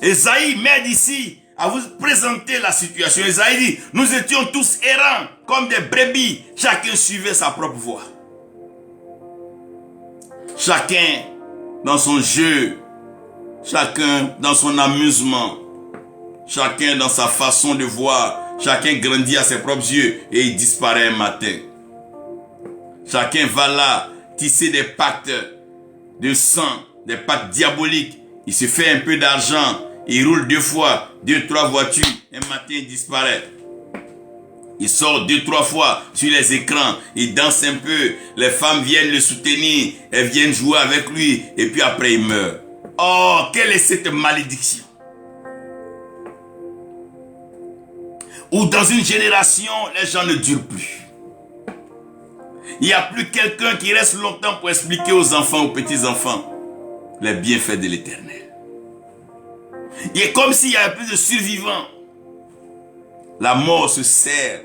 Esaïe m'aide ici à vous présenter la situation. Esaïe dit, nous étions tous errants comme des brebis. Chacun suivait sa propre voie. Chacun dans son jeu, chacun dans son amusement, chacun dans sa façon de voir, chacun grandit à ses propres yeux et il disparaît un matin. Chacun va là tisser des pactes de sang, des pactes diaboliques. Il se fait un peu d'argent, il roule 2 fois, 2, 3 voitures, un matin il disparaît. Il sort 2, 3 fois sur les écrans, il danse un peu, les femmes viennent le soutenir, elles viennent jouer avec lui, et puis après il meurt. Oh, quelle est cette malédiction? Ou dans une génération, les gens ne durent plus. Il n'y a plus quelqu'un qui reste longtemps pour expliquer aux enfants, aux petits-enfants, les bienfaits de l'Éternel. Il est comme s'il y avait plus de survivants. La mort se sert.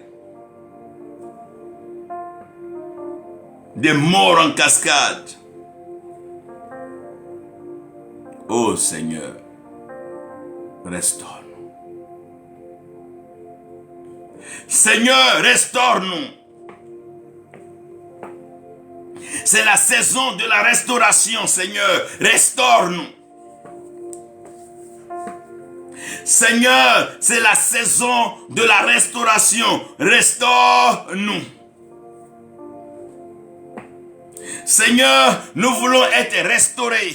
Des morts en cascade. Oh Seigneur, restaure-nous. Seigneur, restaure-nous. C'est la saison de la restauration, Seigneur. Restaure-nous. Seigneur, c'est la saison de la restauration. Restaure-nous. Seigneur, nous voulons être restaurés.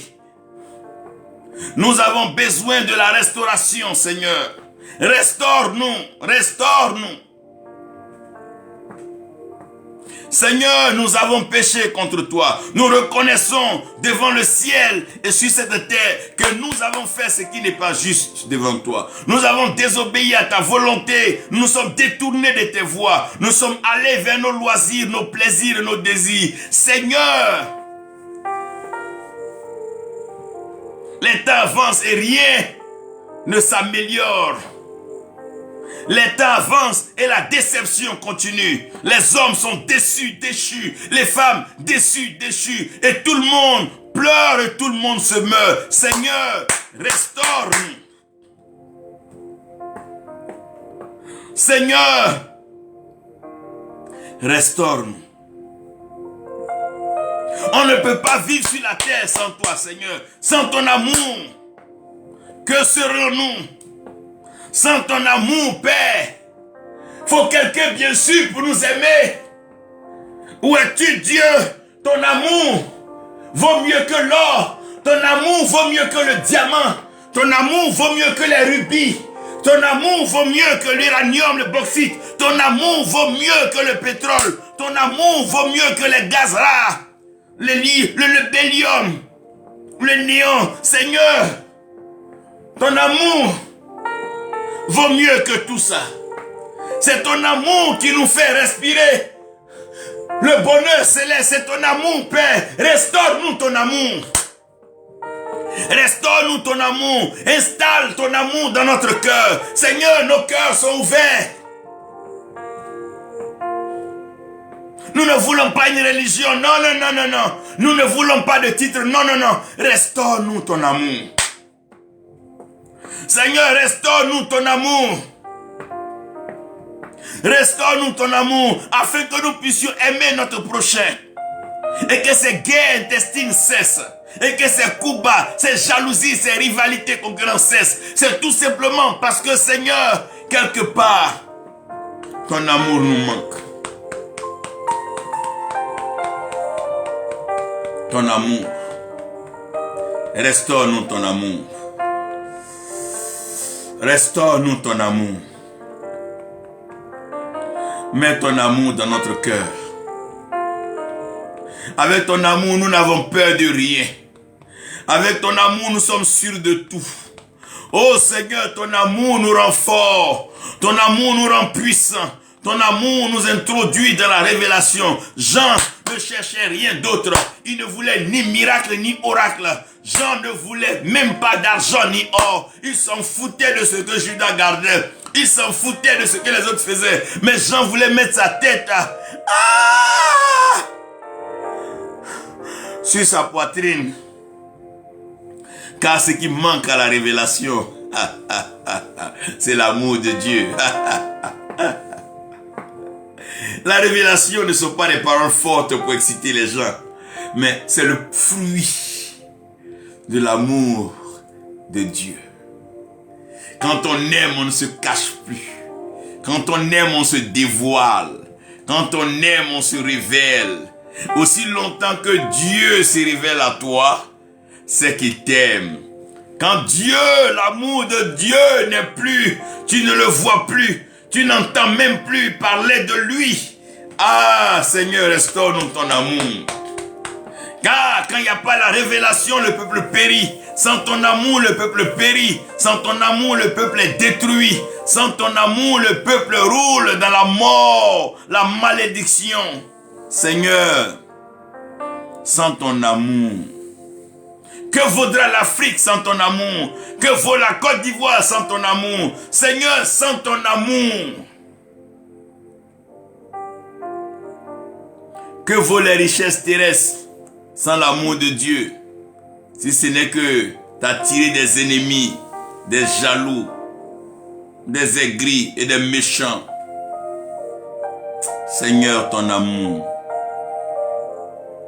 Nous avons besoin de la restauration, Seigneur. Restaure-nous, restaure-nous. Seigneur, nous avons péché contre toi. Nous reconnaissons devant le ciel et sur cette terre que nous avons fait ce qui n'est pas juste devant toi. Nous avons désobéi à ta volonté. Nous nous sommes détournés de tes voies. Nous sommes allés vers nos loisirs, nos plaisirs et nos désirs. Seigneur, les temps avancent et rien ne s'améliore. Les temps avancent et la déception continue. Les hommes sont déçus, déchus. Les femmes déçues, déchues. Et tout le monde pleure et tout le monde se meurt. Seigneur, restaure-nous. Seigneur, restaure-nous. On ne peut pas vivre sur la terre sans toi, Seigneur. Sans ton amour. Que serons-nous? Sans ton amour, Père, faut quelqu'un bien sûr pour nous aimer. Où es-tu, Dieu? Ton amour vaut mieux que l'or. Ton amour vaut mieux que le diamant. Ton amour vaut mieux que les rubis. Ton amour vaut mieux que l'uranium, le bauxite. Ton amour vaut mieux que le pétrole. Ton amour vaut mieux que les gaz rares, le bélium, le néon. Seigneur, ton amour vaut mieux que tout ça. C'est ton amour qui nous fait respirer le bonheur céleste. C'est ton amour, Père. Restaure-nous ton amour. Restaure-nous ton amour. Installe ton amour dans notre cœur. Seigneur, nos cœurs sont ouverts. Nous ne voulons pas une religion. Non, non, non, non, non. Nous ne voulons pas de titre. Non, non, non. Restaure-nous ton amour. Seigneur, restaure-nous ton amour. Restaure-nous ton amour afin que nous puissions aimer notre prochain. Et que ces guerres intestines cessent. Et que ces coups bas, ces jalousies, ces rivalités concurrentes cessent. C'est tout simplement parce que, Seigneur, quelque part, ton amour nous manque. Ton amour. Restaure-nous ton amour. Restaure-nous ton amour. Mets ton amour dans notre cœur. Avec ton amour, nous n'avons peur de rien. Avec ton amour, nous sommes sûrs de tout. Oh Seigneur, ton amour nous rend forts. Ton amour nous rend puissants. Ton amour nous introduit dans la révélation. Jean ne cherchait rien d'autre. Il ne voulait ni miracle ni oracle. Jean ne voulait même pas d'argent ni or. Il s'en foutait de ce que Judas gardait. Il s'en foutait de ce que les autres faisaient. Mais Jean voulait mettre sa tête sur sa poitrine. Car ce qui manque à la révélation, c'est l'amour de Dieu. La révélation ne sont pas des paroles fortes pour exciter les gens, mais c'est le fruit de l'amour de Dieu. Quand on aime, on ne se cache plus. Quand on aime, on se dévoile. Quand on aime, on se révèle. Aussi longtemps que Dieu se révèle à toi, c'est qu'il t'aime. Quand Dieu, l'amour de Dieu n'est plus, tu ne le vois plus, tu n'entends même plus parler de lui. Ah, Seigneur, restaure-nous ton amour. Car quand il n'y a pas la révélation, le peuple périt. Sans ton amour, le peuple périt. Sans ton amour, le peuple est détruit. Sans ton amour, le peuple roule dans la mort, la malédiction. Seigneur, sans ton amour, que vaudra l'Afrique sans ton amour? Que vaut la Côte d'Ivoire sans ton amour? Seigneur, sans ton amour, que vaut les richesses terrestres sans l'amour de Dieu? Si ce n'est que t'attirer des ennemis, des jaloux, des aigris et des méchants. Seigneur, ton amour,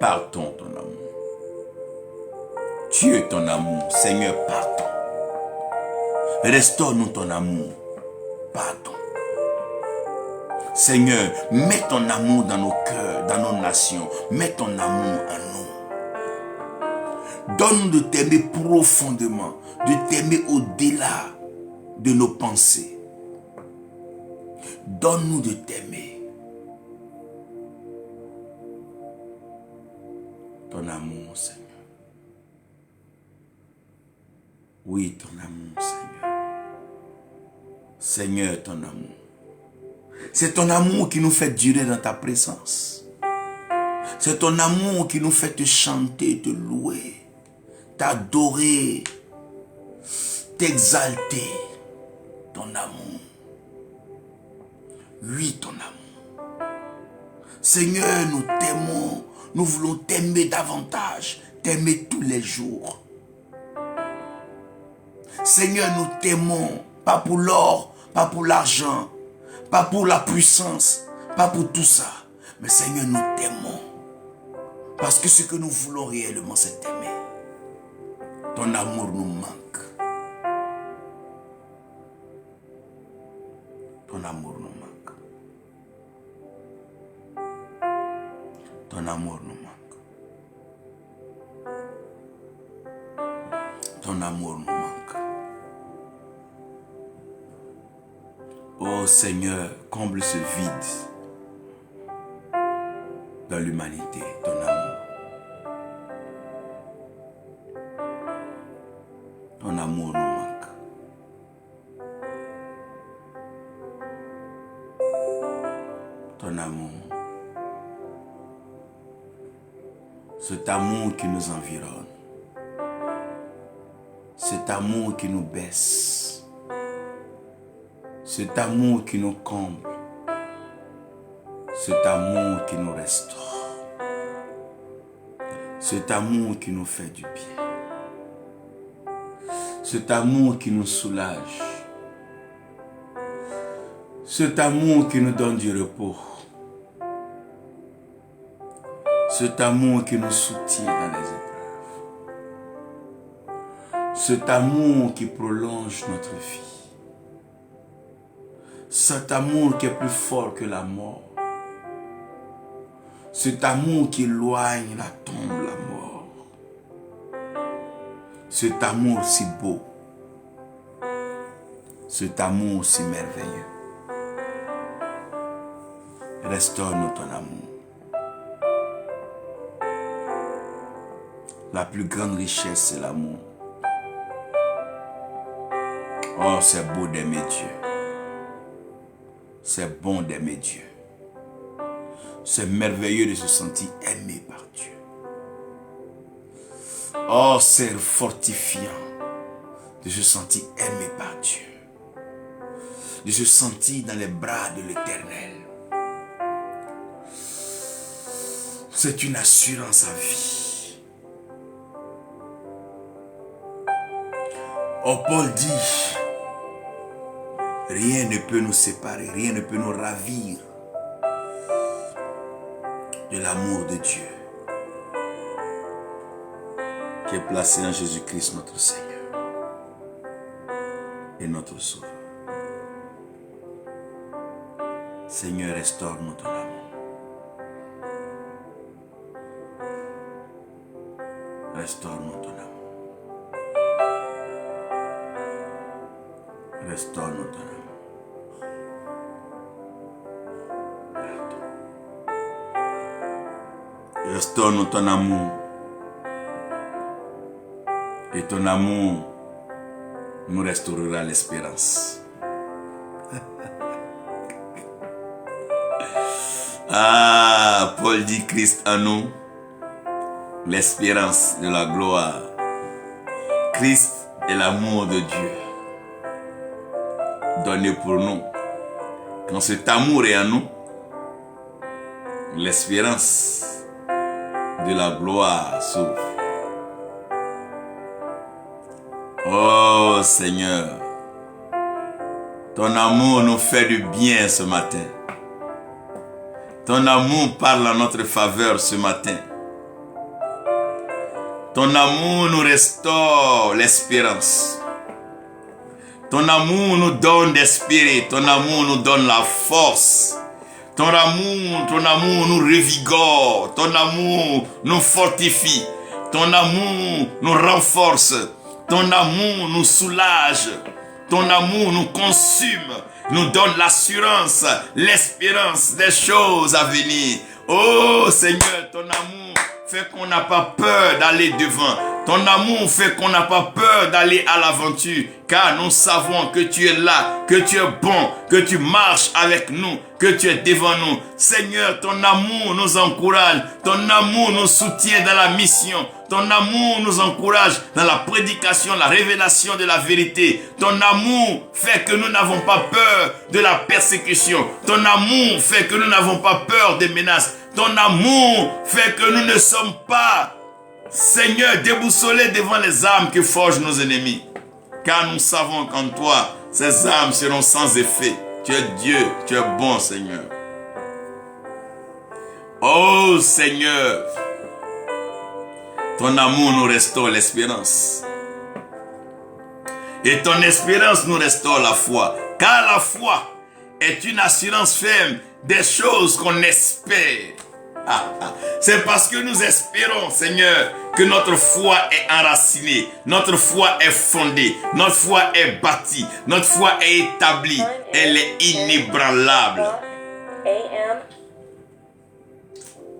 pardon ton amour. Dieu, ton amour, Seigneur, pardon. Restaure-nous ton amour, pardon. Seigneur, mets ton amour dans nos cœurs, dans nos nations. Mets ton amour en nous. Donne-nous de t'aimer profondément, de t'aimer au-delà de nos pensées. Donne-nous de t'aimer. Ton amour, Seigneur. Oui, ton amour, Seigneur. Seigneur, ton amour. C'est ton amour qui nous fait durer dans ta présence. C'est ton amour qui nous fait te chanter, te louer, t'adorer, t'exalter. Ton amour. Oui, ton amour. Seigneur, nous t'aimons. Nous voulons t'aimer davantage. T'aimer tous les jours. Seigneur, nous t'aimons. Pas pour l'or, pas pour l'argent, pas pour la puissance, pas pour tout ça. Mais Seigneur, nous t'aimons. Parce que ce que nous voulons réellement, c'est t'aimer. Ton amour nous manque. Ton amour nous manque. Ton amour nous manque. Ton amour nous manque. Oh Seigneur, comble ce vide dans l'humanité, ton amour. Ton amour nous manque. Ton amour. Cet amour qui nous environne. Cet amour qui nous baisse. Cet amour qui nous comble. Cet amour qui nous restaure. Cet amour qui nous fait du bien. Cet amour qui nous soulage. Cet amour qui nous donne du repos. Cet amour qui nous soutient dans les épreuves. Cet amour qui prolonge notre vie. Cet amour qui est plus fort que la mort. Cet amour qui éloigne la tombe, la mort. Cet amour si beau. Cet amour si merveilleux. Restaure-nous ton amour. La plus grande richesse, c'est l'amour. Oh, c'est beau d'aimer Dieu. C'est bon d'aimer Dieu. C'est merveilleux de se sentir aimé par Dieu. Oh, c'est fortifiant de se sentir aimé par Dieu. De se sentir dans les bras de l'Éternel. C'est une assurance à vie. Oh, Paul dit, rien ne peut nous séparer, rien ne peut nous ravir de l'amour de Dieu qui est placé en Jésus-Christ notre Seigneur et notre Sauveur. Seigneur, restaure-nous ton amour. Restaure-nous ton amour. Restaure-nous ton amour. Restaure-nous ton amour. Et ton amour nous restaurera l'espérance. Ah, Paul dit Christ en nous, l'espérance de la gloire. Christ est l'amour de Dieu donné pour nous. Quand cet amour est en nous, l'espérance de la gloire s'ouvre. Oh Seigneur, ton amour nous fait du bien ce matin. Ton amour parle en notre faveur ce matin. Ton amour nous restaure l'espérance. Ton amour nous donne d'espérer. Ton amour nous donne la force. Ton amour nous revigore. Ton amour nous fortifie. Ton amour nous renforce. Ton amour nous soulage. Ton amour nous consume. Nous donne l'assurance, l'espérance des choses à venir. Oh Seigneur, ton amour fait qu'on n'a pas peur d'aller devant. Ton amour fait qu'on n'a pas peur d'aller à l'aventure. Car nous savons que tu es là, que tu es bon, que tu marches avec nous, que tu es devant nous. Seigneur, ton amour nous encourage. Ton amour nous soutient dans la mission. Ton amour nous encourage dans la prédication, la révélation de la vérité. Ton amour fait que nous n'avons pas peur de la persécution. Ton amour fait que nous n'avons pas peur des menaces. Ton amour fait que nous ne sommes pas, Seigneur, déboussolés devant les armes que forgent nos ennemis. Car nous savons qu'en toi, ces armes seront sans effet. Tu es Dieu, tu es bon, Seigneur. Oh Seigneur, ton amour nous restaure l'espérance. Et ton espérance nous restaure la foi. Car la foi est une assurance ferme des choses qu'on espère. C'est parce que nous espérons, Seigneur, que notre foi est enracinée, notre foi est fondée, notre foi est bâtie, notre foi est établie, elle est inébranlable.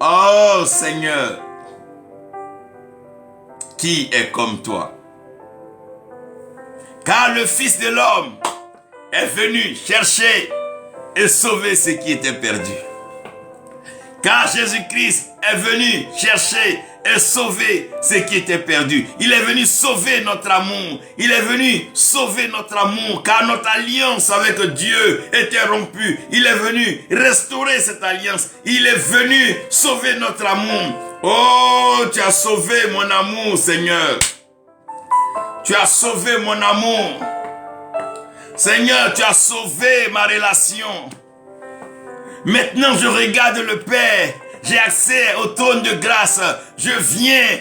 Oh Seigneur, qui est comme toi? Car le Fils de l'homme est venu chercher et sauver ce qui était perdu. Car Jésus-Christ est venu chercher et sauver ce qui était perdu. Il est venu sauver notre amour. Il est venu sauver notre amour, car notre alliance avec Dieu était rompue. Il est venu restaurer cette alliance. Il est venu sauver notre amour. Oh, tu as sauvé mon amour, Seigneur. Tu as sauvé mon amour. Seigneur, tu as sauvé ma relation. Maintenant, je regarde le Père. J'ai accès au trône de grâce. Je viens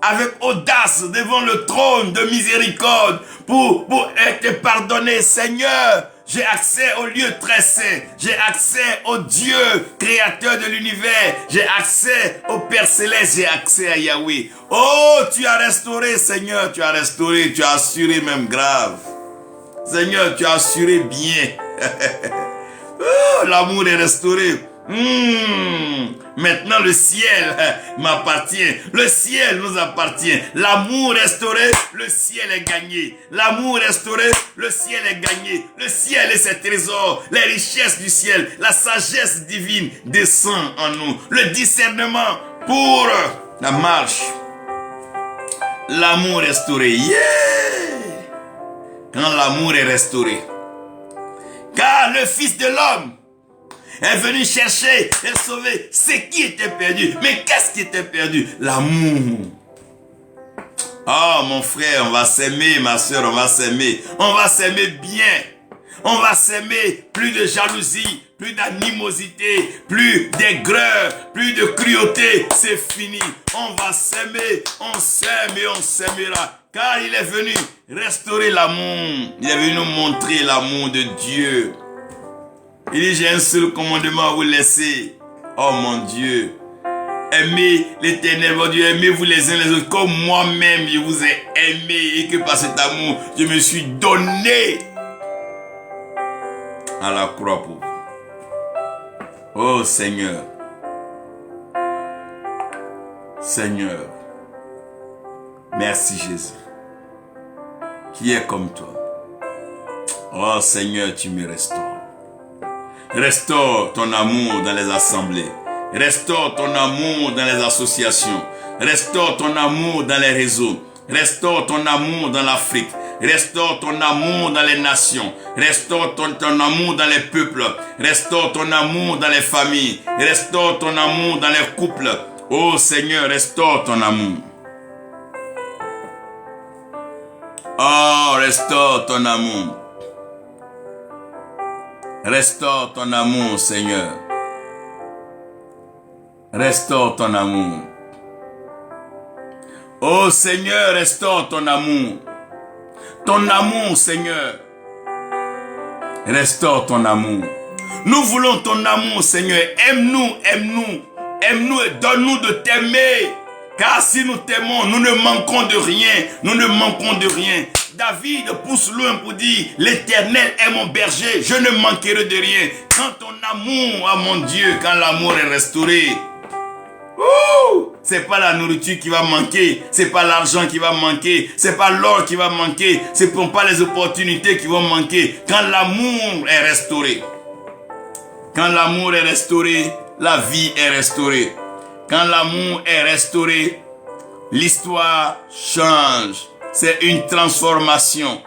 avec audace devant le trône de miséricorde pour être pardonné. Seigneur, j'ai accès au lieu très saint. J'ai accès au Dieu, créateur de l'univers. J'ai accès au Père céleste. J'ai accès à Yahweh. Oh, tu as restauré, Seigneur. Tu as restauré. Tu as assuré même grave. Seigneur, tu as assuré bien. Oh, l'amour est restauré. Maintenant le ciel m'appartient. Le ciel nous appartient. L'amour restauré, le ciel est gagné. L'amour restauré, le ciel est gagné. Le ciel et ses trésors, les richesses du ciel, la sagesse divine descend en nous. Le discernement pour la marche. L'amour restauré. Yeah! Quand l'amour est restauré. Car le Fils de l'homme est venu chercher et sauver ce qui était perdu. Mais qu'est-ce qui était perdu? L'amour. Oh mon frère, on va s'aimer, ma soeur, on va s'aimer. On va s'aimer bien. On va s'aimer, plus de jalousie, plus d'animosité, plus d'aigreur, plus de cruauté. C'est fini. On va s'aimer, on s'aime et on s'aimera. Car il est venu restaurer l'amour. Il est venu nous montrer l'amour de Dieu. Il dit, j'ai un seul commandement à vous laisser. Oh mon Dieu. Aimez l'Éternel, votre Dieu. Aimez-vous les uns les autres comme moi-même je vous ai aimé. Et que par cet amour, je me suis donné à la croix pour vous. Oh Seigneur. Seigneur. Merci Jésus. Qui est comme toi? Oh Seigneur, tu me restaures. Restaure ton amour dans les assemblées. Restaure ton amour dans les associations. Restaure ton amour dans les réseaux. Restaure ton amour dans l'Afrique. Restaure ton amour dans les nations. Restaure ton amour dans les peuples. Restaure ton amour dans les familles. Restaure ton amour dans les couples. Oh Seigneur, restaure ton amour. Oh, restaure ton amour. Restaure ton amour, Seigneur. Restaure ton amour. Oh Seigneur, restaure ton amour. Ton amour, Seigneur. Restaure ton amour. Nous voulons ton amour, Seigneur. Aime-nous, aime-nous. Aime-nous et donne-nous de t'aimer. Car si nous t'aimons, nous ne manquons de rien. Nous ne manquons de rien. David pousse loin pour dire, l'Éternel est mon berger, je ne manquerai de rien. Quand ton amour, ah mon Dieu, quand l'amour est restauré, c'est pas la nourriture qui va manquer, c'est pas l'argent qui va manquer, c'est pas l'or qui va manquer, c'est pas les opportunités qui vont manquer. Quand l'amour est restauré, quand l'amour est restauré, la vie est restaurée. Quand l'amour est restauré, l'histoire change. C'est une transformation.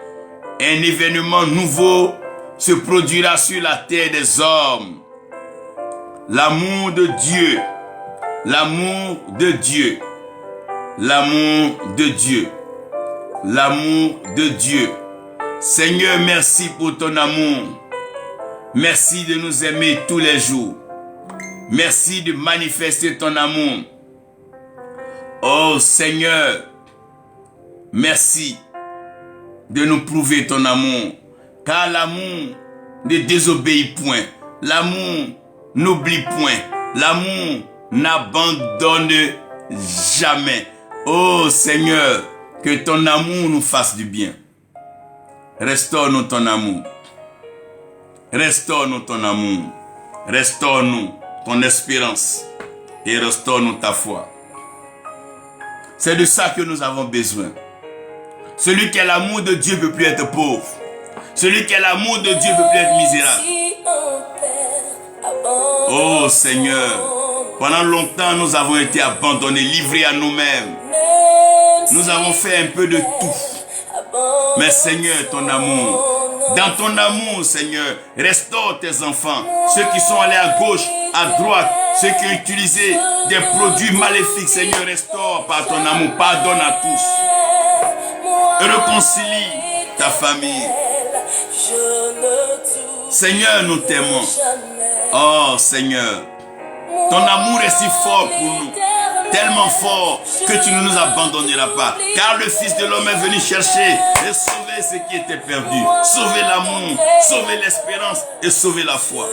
Un événement nouveau se produira sur la terre des hommes. L'amour de Dieu. L'amour de Dieu. L'amour de Dieu. L'amour de Dieu. Seigneur, merci pour ton amour. Merci de nous aimer tous les jours. Merci de manifester ton amour. Oh Seigneur, merci de nous prouver ton amour. Car l'amour ne désobéit point. L'amour n'oublie point. L'amour n'abandonne jamais. Oh Seigneur, que ton amour nous fasse du bien. Restaure-nous ton amour. Restaure-nous ton amour. Restaure-nous ton espérance. Et restaure-nous ta foi. C'est de ça que nous avons besoin. Celui qui a l'amour de Dieu ne peut plus être pauvre. Celui qui a l'amour de Dieu ne peut plus être misérable. Oh Seigneur, pendant longtemps nous avons été abandonnés, livrés à nous-mêmes. Nous avons fait un peu de tout. Mais Seigneur, ton amour, dans ton amour, Seigneur, restaure tes enfants. Ceux qui sont allés à gauche, à droite, ceux qui ont utilisé des produits maléfiques, Seigneur, restaure par ton amour. Pardonne à tous. Réconcilie ta famille. Seigneur, nous t'aimons. Oh Seigneur, ton amour est si fort pour nous. Tellement fort que tu ne nous abandonneras pas. Car le Fils de l'homme est venu chercher et sauver ce qui était perdu. Sauver l'amour, sauver l'espérance et sauver la foi.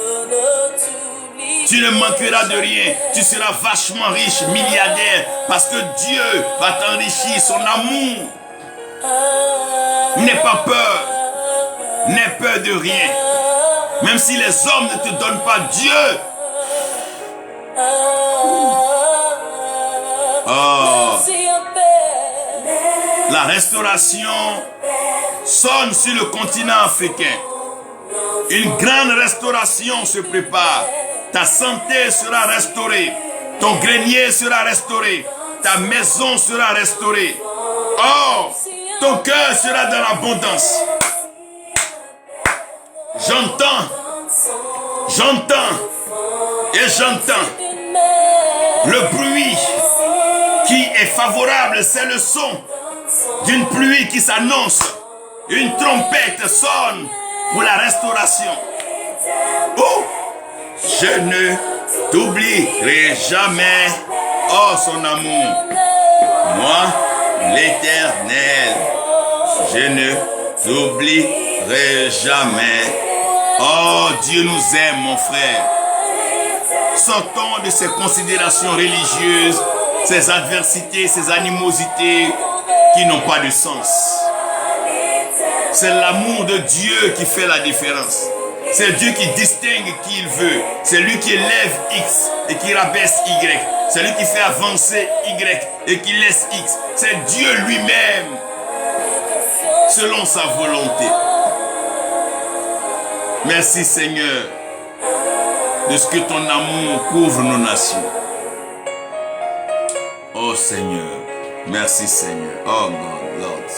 Tu ne manqueras de rien. Tu seras vachement riche, milliardaire. Parce que Dieu va t'enrichir. Son amour. N'aie pas peur. N'aie peur de rien. Même si les hommes ne te donnent pas Dieu. Oh. La restauration sonne sur le continent africain. Une grande restauration se prépare. Ta santé sera restaurée. Ton grenier sera restauré. Ta maison sera restaurée. Oh, ton cœur sera dans l'abondance. J'entends et j'entends le bruit qui est favorable, c'est le son d'une pluie qui s'annonce. Une trompette sonne pour la restauration. Oh, je ne t'oublierai jamais. Oh, son amour. Moi, l'Éternel, je ne t'oublierai jamais. Oh, Dieu nous aime, mon frère. Sortons de ces considérations religieuses, ces adversités, ces animosités qui n'ont pas de sens. C'est l'amour de Dieu qui fait la différence. C'est Dieu qui distingue qui il veut. C'est lui qui élève X et qui rabaisse Y. C'est lui qui fait avancer Y et qui laisse X. C'est Dieu lui-même, selon sa volonté. Merci Seigneur de ce que ton amour couvre nos nations. Oh Seigneur, merci Seigneur. Oh God, Lord.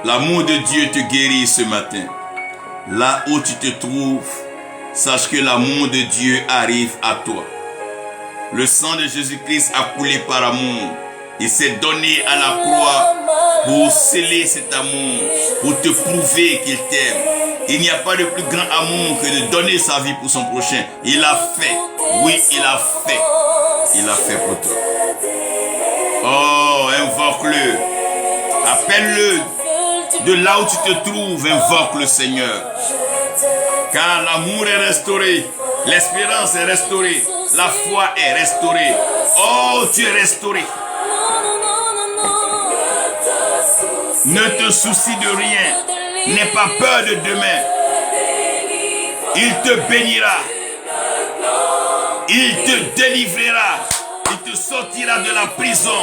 L'amour de Dieu te guérit ce matin. Là où tu te trouves, sache que l'amour de Dieu arrive à toi. Le sang de Jésus-Christ a coulé par amour. Il s'est donné à la croix pour sceller cet amour, pour te prouver qu'il t'aime. Il n'y a pas de plus grand amour que de donner sa vie pour son prochain. Il a fait. Oui, il a fait. Il a fait pour toi. Oh, invoque-le. Appelle-le. De là où tu te trouves, invoque le Seigneur. Car l'amour est restauré. L'espérance est restaurée. La foi est restaurée. Oh, tu es restauré. Ne te soucie de rien. N'aie pas peur de demain. Il te bénira. Il te délivrera. Il te sortira de la prison.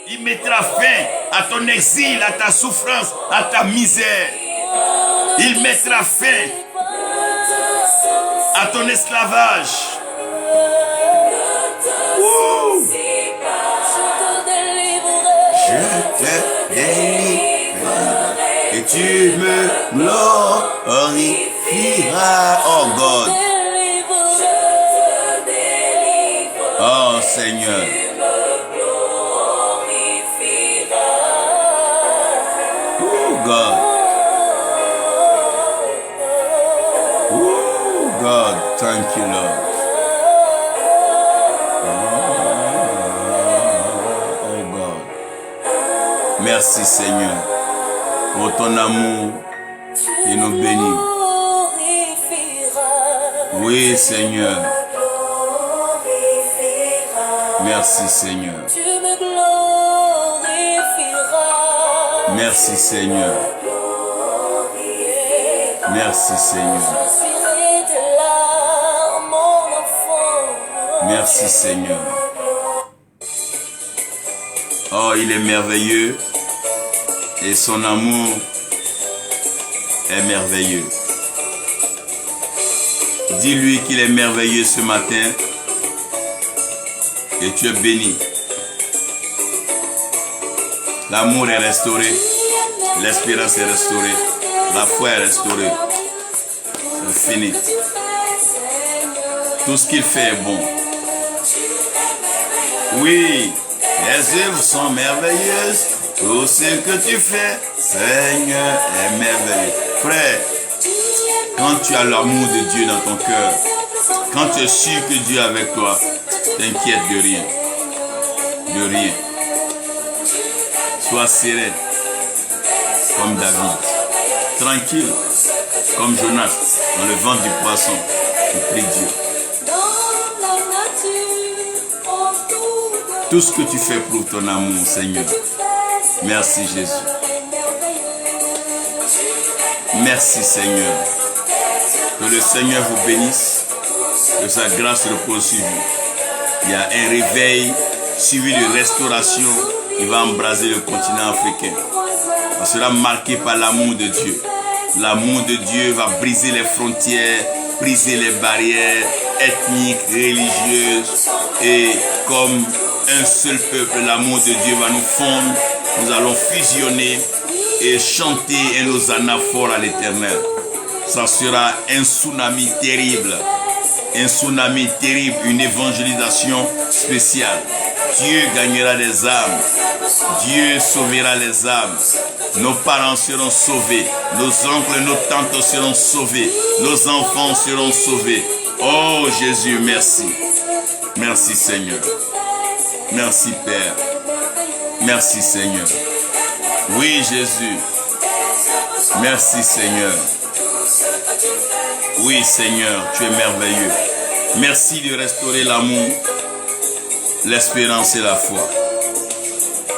Il mettra fin à ton exil, à ta souffrance, à ta misère. Il mettra fin à ton esclavage. Ouh. Je te délivrerai et tu me glorifieras, oh God. Oh Seigneur. Oh God. Oh God, thank you Lord. Oh God. Merci Seigneur pour ton amour qui nous bénit. Oui Seigneur. Merci Seigneur. Tu me glorifieras. Merci Seigneur. Merci Seigneur. Je suivrai tes larmes, mon enfant. Merci Seigneur. Oh, il est merveilleux et son amour est merveilleux. Dis-lui qu'il est merveilleux ce matin et tu es béni. L'amour est restauré, l'espérance est restaurée, la foi est restaurée. C'est fini. Tout ce qu'il fait est bon. Oui, les œuvres sont merveilleuses. Tout ce que tu fais, Seigneur, est merveilleux. Frère, quand tu as l'amour de Dieu dans ton cœur, quand tu es sûr que Dieu est avec toi, t'inquiète de rien. De rien. Sois serein, comme David. Tranquille, comme Jonas, dans le ventre du poisson. Et prie Dieu. Tout ce que tu fais prouve ton amour, Seigneur. Merci Jésus. Merci Seigneur. Que le Seigneur vous bénisse. Que sa grâce repose sur vous. Il y a un réveil suivi de restauration qui va embraser le continent africain. On sera marqué par l'amour de Dieu. L'amour de Dieu va briser les frontières, briser les barrières ethniques, religieuses. Et comme un seul peuple, l'amour de Dieu va nous fondre. Nous allons fusionner et chanter un hosanna fort à l'Éternel. Ça sera un tsunami terrible. Un tsunami terrible, une évangélisation spéciale. Dieu gagnera des âmes. Dieu sauvera les âmes. Nos parents seront sauvés. Nos oncles et nos tantes seront sauvés. Nos enfants seront sauvés. Oh Jésus, merci. Merci Seigneur. Merci Père. Merci Seigneur. Oui Jésus. Merci Seigneur. Oui Seigneur, tu es merveilleux. Merci de restaurer l'amour, l'espérance et la foi.